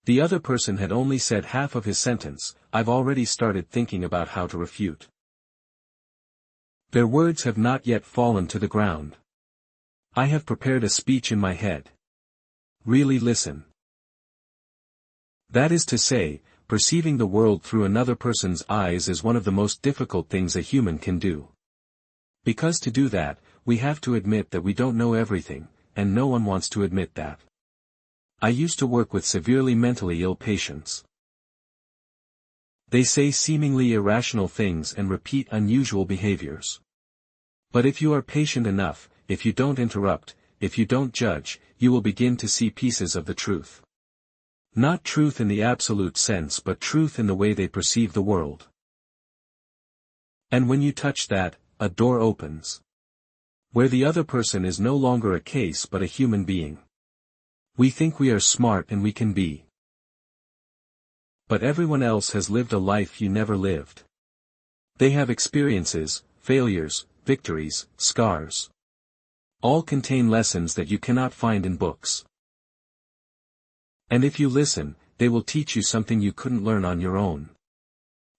The other person had only said half of his sentence, I've already started thinking about how to refute. Their words have not yet fallen to the ground. I have prepared a speech in my head. Really listen. That is to say, perceiving the world through another person's eyes is one of the most difficult things a human can do. Because to do that, we have to admit that we don't know everything, and no one wants to admit that. I used to work with severely mentally ill patients. They say seemingly irrational things and repeat unusual behaviors. But if you are patient enough, if you don't interrupt, if you don't judge, you will begin to see pieces of the truth. Not truth in the absolute sense, but truth in the way they perceive the world. And when you touch that, a door opens. Where the other person is no longer a case but a human being. We think we are smart and we can be. But everyone else has lived a life you never lived. They have experiences, failures, victories, scars. All contain lessons that you cannot find in books. And if you listen, they will teach you something you couldn't learn on your own.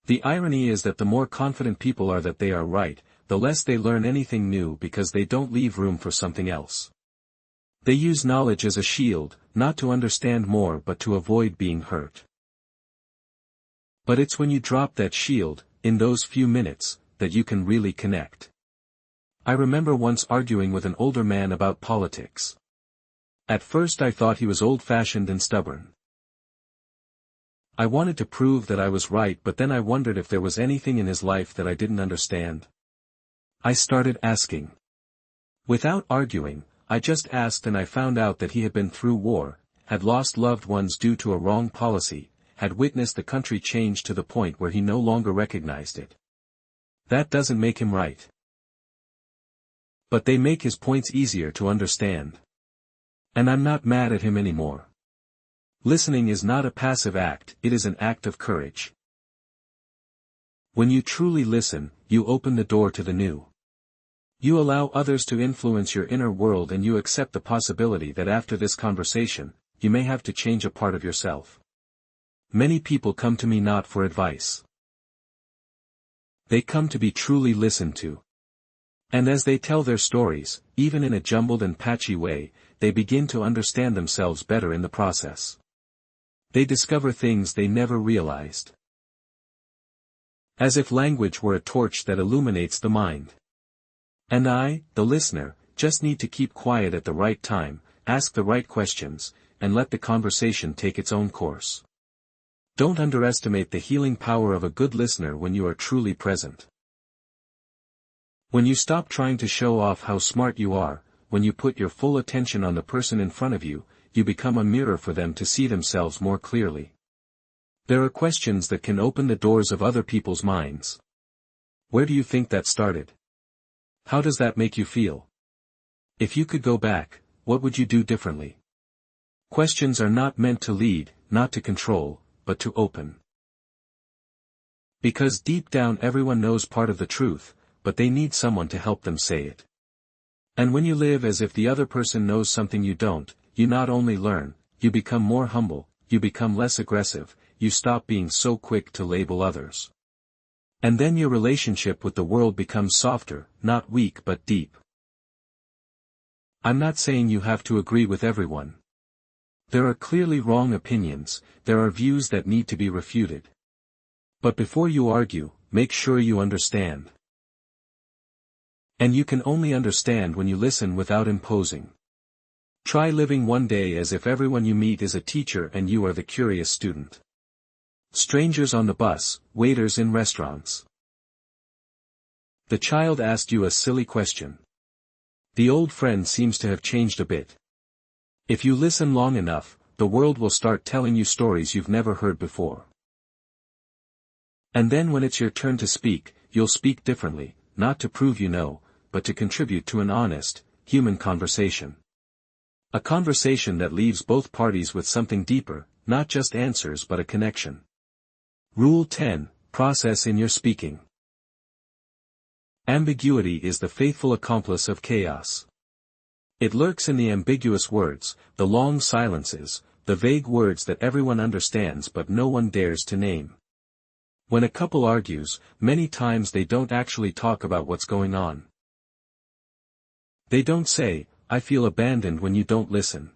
The irony is that the more confident people are that they are right, the less they learn anything new because they don't leave room for something else. They use knowledge as a shield, not to understand more but to avoid being hurt. But it's when you drop that shield, in those few minutes, that you can really connect. I remember once arguing with an older man about politics. At first I thought he was old-fashioned and stubborn. I wanted to prove that I was right, but then I wondered if there was anything in his life that I didn't understand. I started asking. Without arguing, I just asked, and I found out that he had been through war, had lost loved ones due to a wrong policy, had witnessed the country change to the point where he no longer recognized it. That doesn't make him right. But they make his points easier to understand. And I'm not mad at him anymore. Listening is not a passive act, it is an act of courage. When you truly listen, you open the door to the new. You allow others to influence your inner world, and you accept the possibility that after this conversation, you may have to change a part of yourself. Many people come to me not for advice. They come to be truly listened to. And as they tell their stories, even in a jumbled and patchy way, they begin to understand themselves better in the process. They discover things they never realized. As if language were a torch that illuminates the mind. And I, the listener, just need to keep quiet at the right time, ask the right questions, and let the conversation take its own course. Don't underestimate the healing power of a good listener when you are truly present. When you stop trying to show off how smart you are, when you put your full attention on the person in front of you, you become a mirror for them to see themselves more clearly. There are questions that can open the doors of other people's minds. Where do you think that started? How does that make you feel? If you could go back, what would you do differently? Questions are not meant to lead, not to control, but to open. Because deep down everyone knows part of the truth, but they need someone to help them say it. And when you live as if the other person knows something you don't, you not only learn, you become more humble, you become less aggressive, you stop being so quick to label others. And then your relationship with the world becomes softer, not weak but deep. I'm not saying you have to agree with everyone. There are clearly wrong opinions, there are views that need to be refuted. But before you argue, make sure you understand. And you can only understand when you listen without imposing. Try living one day as if everyone you meet is a teacher and you are the curious student. Strangers on the bus, waiters in restaurants. The child asked you a silly question. The old friend seems to have changed a bit. If you listen long enough, the world will start telling you stories you've never heard before. And then when it's your turn to speak, you'll speak differently, not to prove you know, but to contribute to an honest, human conversation. A conversation that leaves both parties with something deeper, not just answers but a connection. Rule 10, process in your speaking. Ambiguity is the faithful accomplice of chaos. It lurks in the ambiguous words, the long silences, the vague words that everyone understands but no one dares to name. When a couple argues, many times they don't actually talk about what's going on. They don't say, "I feel abandoned," when you don't listen.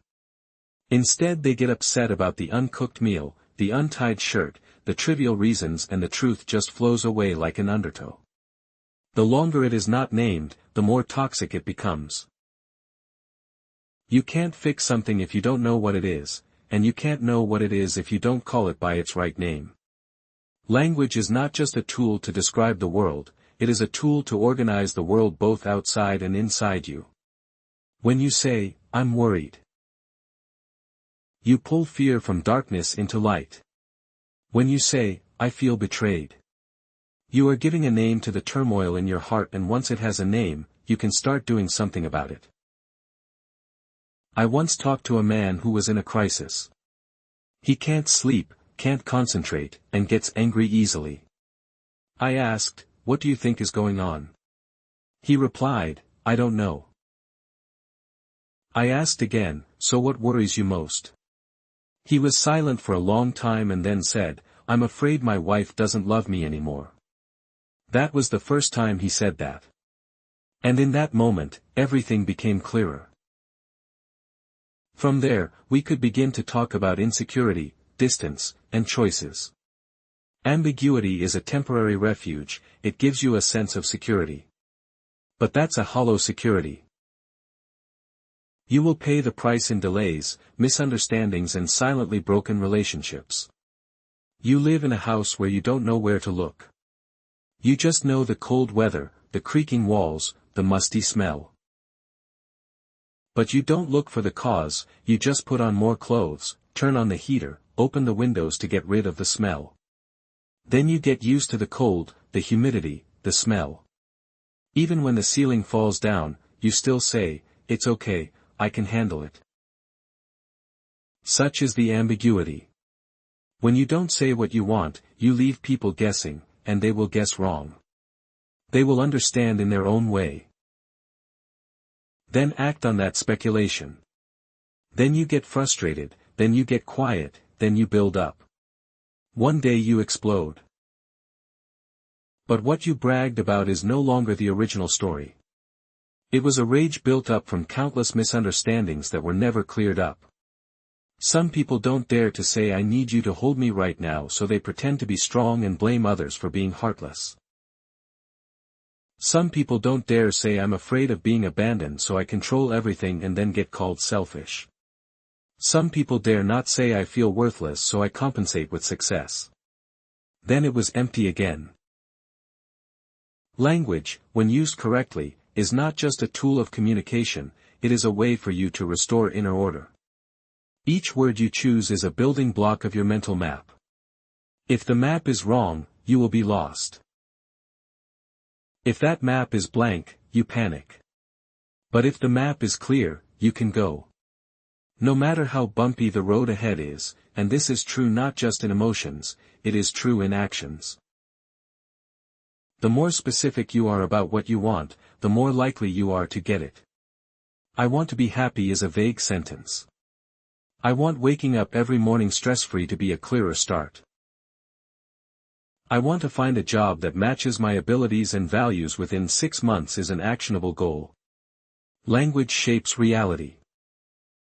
Instead they get upset about the uncooked meal, the untied shirt, the trivial reasons, and the truth just flows away like an undertow. The longer it is not named, the more toxic it becomes. You can't fix something if you don't know what it is, and you can't know what it is if you don't call it by its right name. Language is not just a tool to describe the world, it is a tool to organize the world both outside and inside you. When you say, "I'm worried," you pull fear from darkness into light. When you say, "I feel betrayed," you are giving a name to the turmoil in your heart, and once it has a name, you can start doing something about it. I once talked to a man who was in a crisis. He can't sleep, can't concentrate, and gets angry easily. I asked, "What do you think is going on?" He replied, "I don't know." I asked again, "So what worries you most?" He was silent for a long time and then said, "I'm afraid my wife doesn't love me anymore." That was the first time he said that. And in that moment, everything became clearer. From there, we could begin to talk about insecurity, distance, and choices. Ambiguity is a temporary refuge, it gives you a sense of security. But that's a hollow security. You will pay the price in delays, misunderstandings, and silently broken relationships. You live in a house where you don't know where to look. You just know the cold weather, the creaking walls, the musty smell. But you don't look for the cause, you just put on more clothes, turn on the heater, open the windows to get rid of the smell. Then you get used to the cold, the humidity, the smell. Even when the ceiling falls down, you still say, "It's okay, I can handle it." Such is the ambiguity. When you don't say what you want, you leave people guessing, and they will guess wrong. They will understand in their own way. Then act on that speculation. Then you get frustrated, then you get quiet, then you build up. One day you explode. But what you bragged about is no longer the original story. It was a rage built up from countless misunderstandings that were never cleared up. Some people don't dare to say, "I need you to hold me right now," so they pretend to be strong and blame others for being heartless. Some people don't dare say, "I'm afraid of being abandoned," so I control everything and then get called selfish. Some people dare not say, "I feel worthless," so I compensate with success. Then it was empty again. Language, when used correctly, is not just a tool of communication, it is a way for you to restore inner order. Each word you choose is a building block of your mental map. If the map is wrong, you will be lost. If that map is blank, you panic. But if the map is clear, you can go. No matter how bumpy the road ahead is, and this is true not just in emotions, it is true in actions. The more specific you are about what you want, the more likely you are to get it. "I want to be happy" is a vague sentence. "I want waking up every morning stress-free" to be a clearer start. "I want to find a job that matches my abilities and values within 6 months" is an actionable goal. Language shapes reality.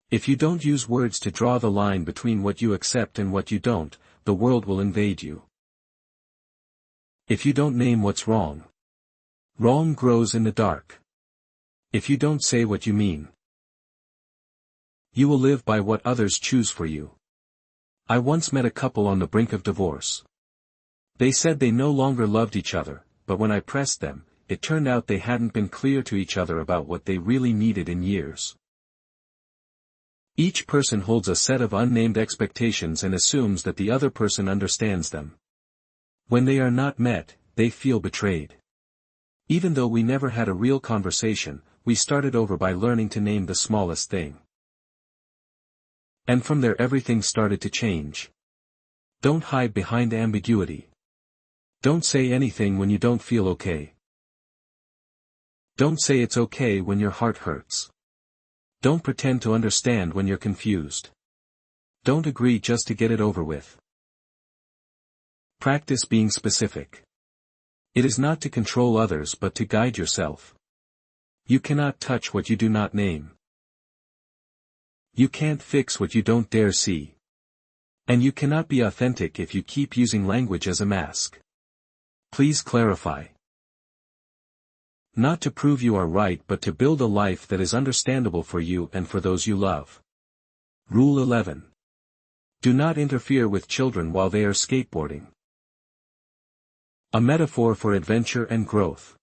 If you don't use words to draw the line between what you accept and what you don't, the world will invade you. If you don't name what's wrong, wrong grows in the dark. If you don't say what you mean, you will live by what others choose for you. I once met a couple on the brink of divorce. They said they no longer loved each other, but when I pressed them, it turned out they hadn't been clear to each other about what they really needed in years. Each person holds a set of unnamed expectations and assumes that the other person understands them. When they are not met, they feel betrayed. Even though we never had a real conversation, we started over by learning to name the smallest thing. And from there everything started to change. Don't hide behind ambiguity. Don't say anything when you don't feel okay. Don't say it's okay when your heart hurts. Don't pretend to understand when you're confused. Don't agree just to get it over with. Practice being specific. It is not to control others but to guide yourself. You cannot touch what you do not name. You can't fix what you don't dare see. And you cannot be authentic if you keep using language as a mask. Please clarify. Not to prove you are right but to build a life that is understandable for you and for those you love. Rule 11. Do not interfere with children while they are skateboarding. A metaphor for adventure and growth.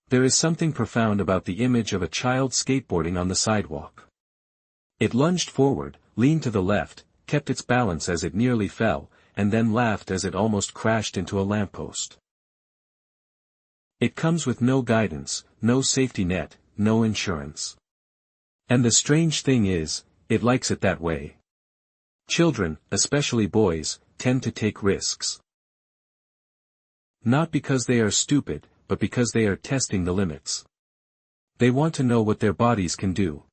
There is something profound about the image of a child skateboarding on the sidewalk. It lunged forward, leaned to the left, kept its balance as it nearly fell, and then laughed as it almost crashed into a lamppost. It comes with no guidance, no safety net, no insurance. And the strange thing is, it likes it that way. Children, especially boys, tend to take risks. Not because they are stupid, but because they are testing the limits. They want to know what their bodies can do.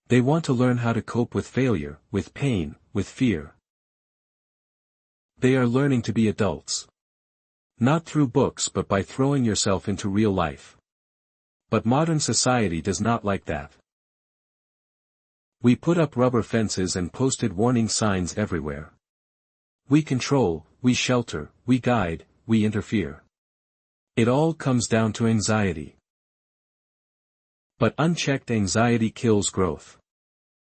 They want to learn how to cope with failure, with pain, with fear. They are learning to be adults. Not through books but by throwing yourself into real life. But modern society does not like that. We put up rubber fences and posted warning signs everywhere. We control, we shelter, we guide, we interfere. It all comes down to anxiety. But unchecked anxiety kills growth.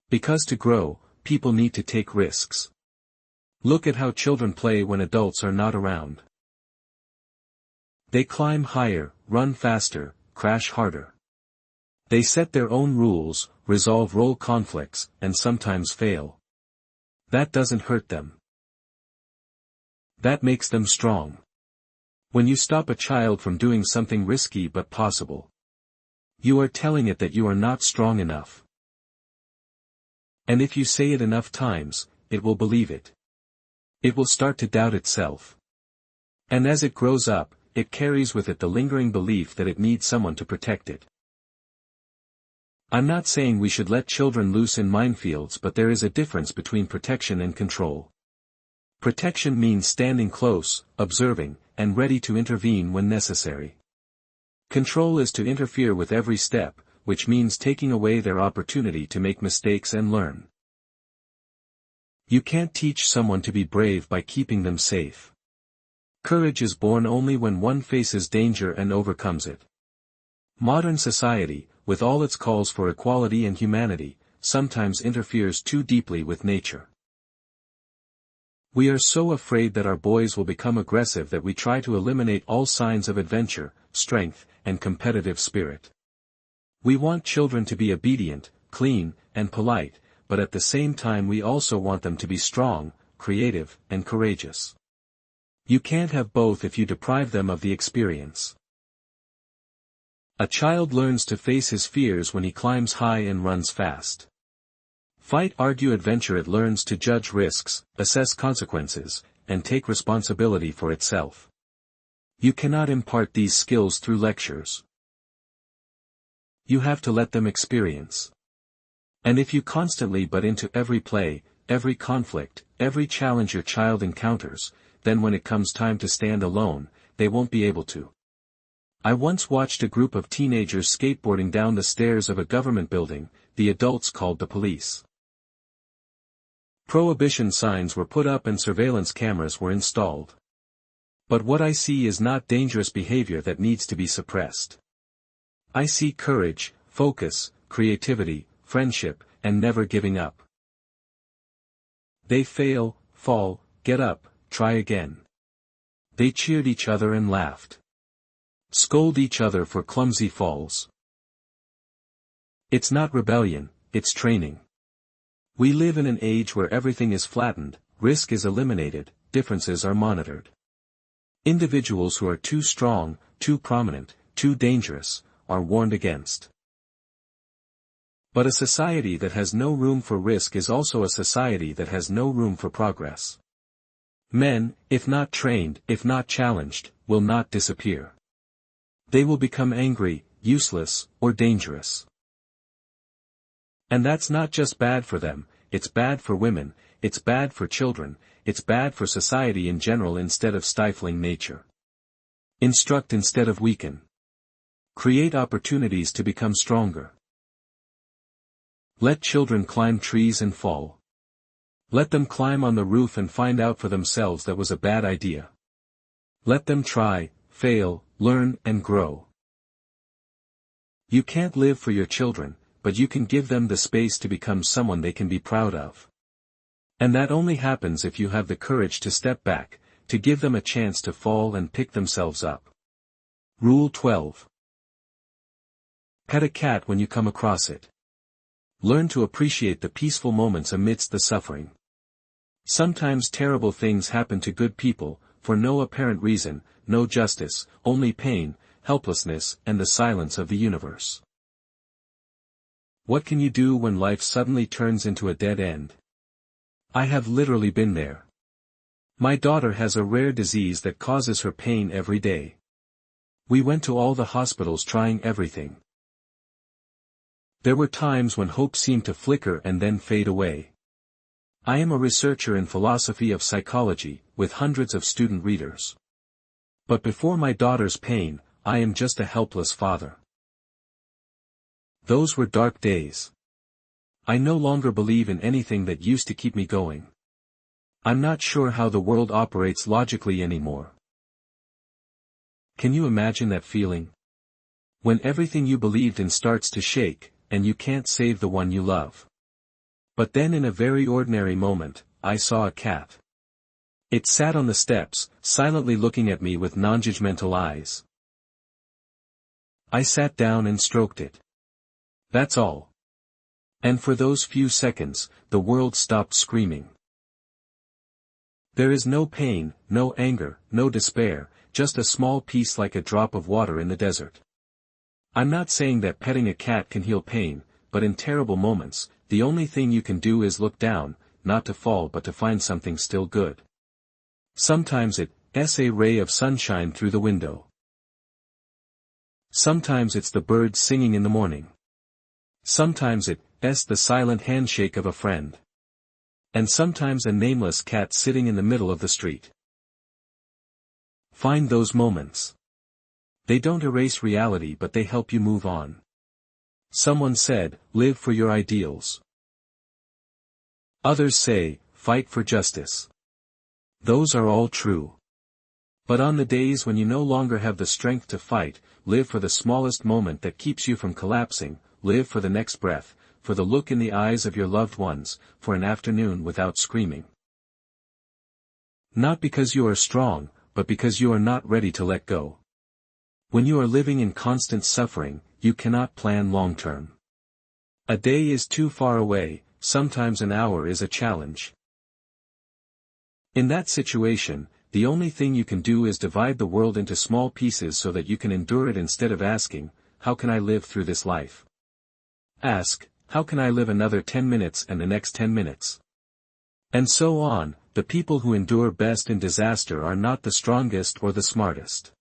Because to grow, people need to take risks. Look at how children play when adults are not around. They climb higher, run faster, crash harder. They set their own rules, resolve role conflicts, and sometimes fail. That doesn't hurt them. That makes them strong. When you stop a child from doing something risky but possible, you are telling it that you are not strong enough. And if you say it enough times, it will believe it. It will start to doubt itself. And as it grows up, it carries with it the lingering belief that it needs someone to protect it. I'm not saying we should let children loose in minefields, but there is a difference between protection and control. Protection means standing close, observing, and ready to intervene when necessary. Control is to interfere with every step, which means taking away their opportunity to make mistakes and learn. You can't teach someone to be brave by keeping them safe. Courage is born only when one faces danger and overcomes it. Modern society, with all its calls for equality and humanity, sometimes interferes too deeply with nature. We are so afraid that our boys will become aggressive that we try to eliminate all signs of adventure, strength, and competitive spirit. We want children to be obedient, clean, and polite, but at the same time we also want them to be strong, creative, and courageous. You can't have both if you deprive them of the experience. A child learns to face his fears when he climbs high and runs fast. Fight, argue, adventure. It learns to judge risks, assess consequences, and take responsibility for itself. You cannot impart these skills through lectures. You have to let them experience. And if you constantly butt into every play, every conflict, every challenge your child encounters, then when it comes time to stand alone, they won't be able to. I once watched a group of teenagers skateboarding down the stairs of a government building. The adults called the police. Prohibition signs were put up and surveillance cameras were installed. But what I see is not dangerous behavior that needs to be suppressed. I see courage, focus, creativity, friendship, and never giving up. They fail, fall, get up, try again. They cheered each other and laughed. Scold each other for clumsy falls. It's not rebellion, it's training. We live in an age where everything is flattened, risk is eliminated, differences are monitored. Individuals who are too strong, too prominent, too dangerous, are warned against. But a society that has no room for risk is also a society that has no room for progress. Men, if not trained, if not challenged, will not disappear. They will become angry, useless, or dangerous. And that's not just bad for them, it's bad for women, it's bad for children, it's bad for society in general. Instead of stifling nature. Instruct instead of weaken. Create opportunities to become stronger. Let children climb trees and fall. Let them climb on the roof and find out for themselves that was a bad idea. Let them try, fail, learn, and grow. You can't live for your children, but you can give them the space to become someone they can be proud of. And that only happens if you have the courage to step back, to give them a chance to fall and pick themselves up. Rule 12. Pet a cat when you come across it. Learn to appreciate the peaceful moments amidst the suffering. Sometimes terrible things happen to good people, for no apparent reason, no justice, only pain, helplessness, and the silence of the universe. What can you do when life suddenly turns into a dead end? I have literally been there. My daughter has a rare disease that causes her pain every day. We went to all the hospitals trying everything. There were times when hope seemed to flicker and then fade away. I am a researcher in philosophy of psychology, with hundreds of student readers. But before my daughter's pain, I am just a helpless father. Those were dark days. I no longer believe in anything that used to keep me going. I'm not sure how the world operates logically anymore. Can you imagine that feeling? When everything you believed in starts to shake, and you can't save the one you love. But then in a very ordinary moment, I saw a cat. It sat on the steps, silently looking at me with non-judgmental eyes. I sat down and stroked it. That's all. And for those few seconds, the world stopped screaming. There is no pain, no anger, no despair, just a small peace like a drop of water in the desert. I'm not saying that petting a cat can heal pain, but in terrible moments, the only thing you can do is look down, not to fall but to find something still good. Sometimes it's a ray of sunshine through the window. Sometimes it's the birds singing in the morning. Sometimes it's the silent handshake of a friend. And sometimes a nameless cat sitting in the middle of the street. Find those moments. They don't erase reality but they help you move on. Someone said, live for your ideals. Others say, fight for justice. Those are all true. But on the days when you no longer have the strength to fight, live for the smallest moment that keeps you from collapsing, live for the next breath, for the look in the eyes of your loved ones, for an afternoon without screaming. Not because you are strong, but because you are not ready to let go. When you are living in constant suffering, you cannot plan long-term. A day is too far away, sometimes an hour is a challenge. In that situation, the only thing you can do is divide the world into small pieces so that you can endure it instead of asking, how can I live through this life? Ask, how can I live another 10 minutes and the next 10 minutes? And so on. The people who endure best in disaster are not the strongest or the smartest.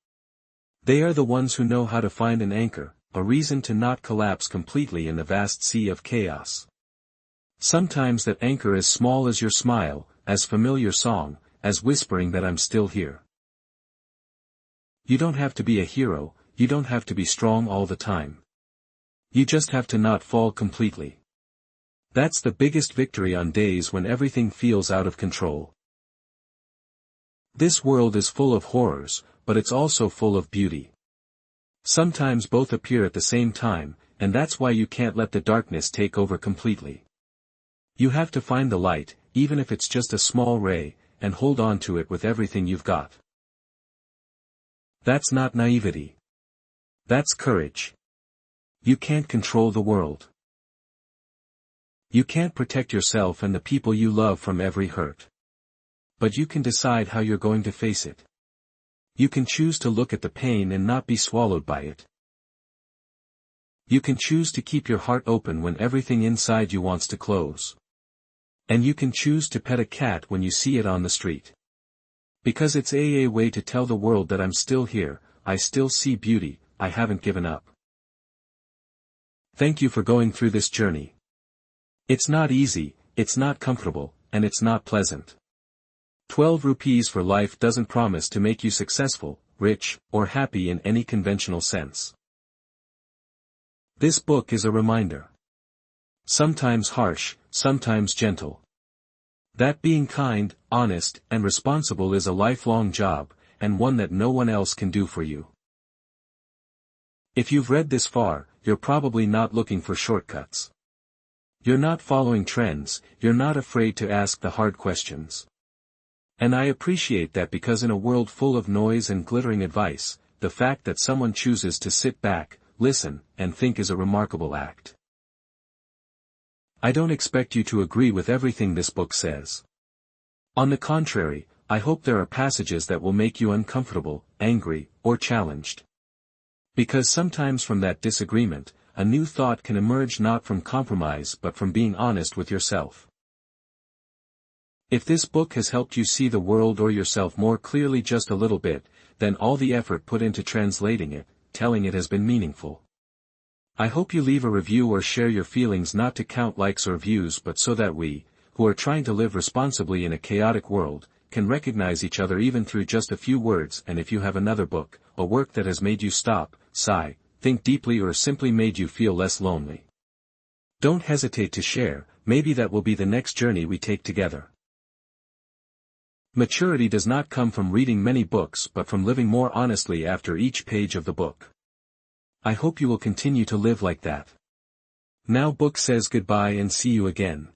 They are the ones who know how to find an anchor, a reason to not collapse completely in the vast sea of chaos. Sometimes that anchor is small as your smile, as familiar song, as whispering that I'm still here. You don't have to be a hero, you don't have to be strong all the time. You just have to not fall completely. That's the biggest victory on days when everything feels out of control. This world is full of horrors, but it's also full of beauty. Sometimes both appear at the same time, and that's why you can't let the darkness take over completely. You have to find the light, even if it's just a small ray, and hold on to it with everything you've got. That's not naivety. That's courage. You can't control the world. You can't protect yourself and the people you love from every hurt. But you can decide how you're going to face it. You can choose to look at the pain and not be swallowed by it. You can choose to keep your heart open when everything inside you wants to close. And you can choose to pet a cat when you see it on the street. Because it's a way to tell the world that I'm still here, I still see beauty, I haven't given up. Thank you for going through this journey. It's not easy, it's not comfortable, and it's not pleasant. 12 rupees for life doesn't promise to make you successful, rich, or happy in any conventional sense. This book is a reminder. Sometimes harsh, sometimes gentle. That being kind, honest, and responsible is a lifelong job, and one that no one else can do for you. If you've read this far, you're probably not looking for shortcuts. You're not following trends, you're not afraid to ask the hard questions. And I appreciate that because in a world full of noise and glittering advice, the fact that someone chooses to sit back, listen, and think is a remarkable act. I don't expect you to agree with everything this book says. On the contrary, I hope there are passages that will make you uncomfortable, angry, or challenged. Because sometimes from that disagreement, a new thought can emerge not from compromise but from being honest with yourself. If this book has helped you see the world or yourself more clearly just a little bit, then all the effort put into translating it, telling it has been meaningful. I hope you leave a review or share your feelings not to count likes or views but so that we, who are trying to live responsibly in a chaotic world, can recognize each other even through just a few words. And if you have another book, a work that has made you stop, sigh, think deeply or simply made you feel less lonely, don't hesitate to share, maybe that will be the next journey we take together. Maturity does not come from reading many books but from living more honestly after each page of the book. I hope you will continue to live like that. Now book says goodbye and see you again.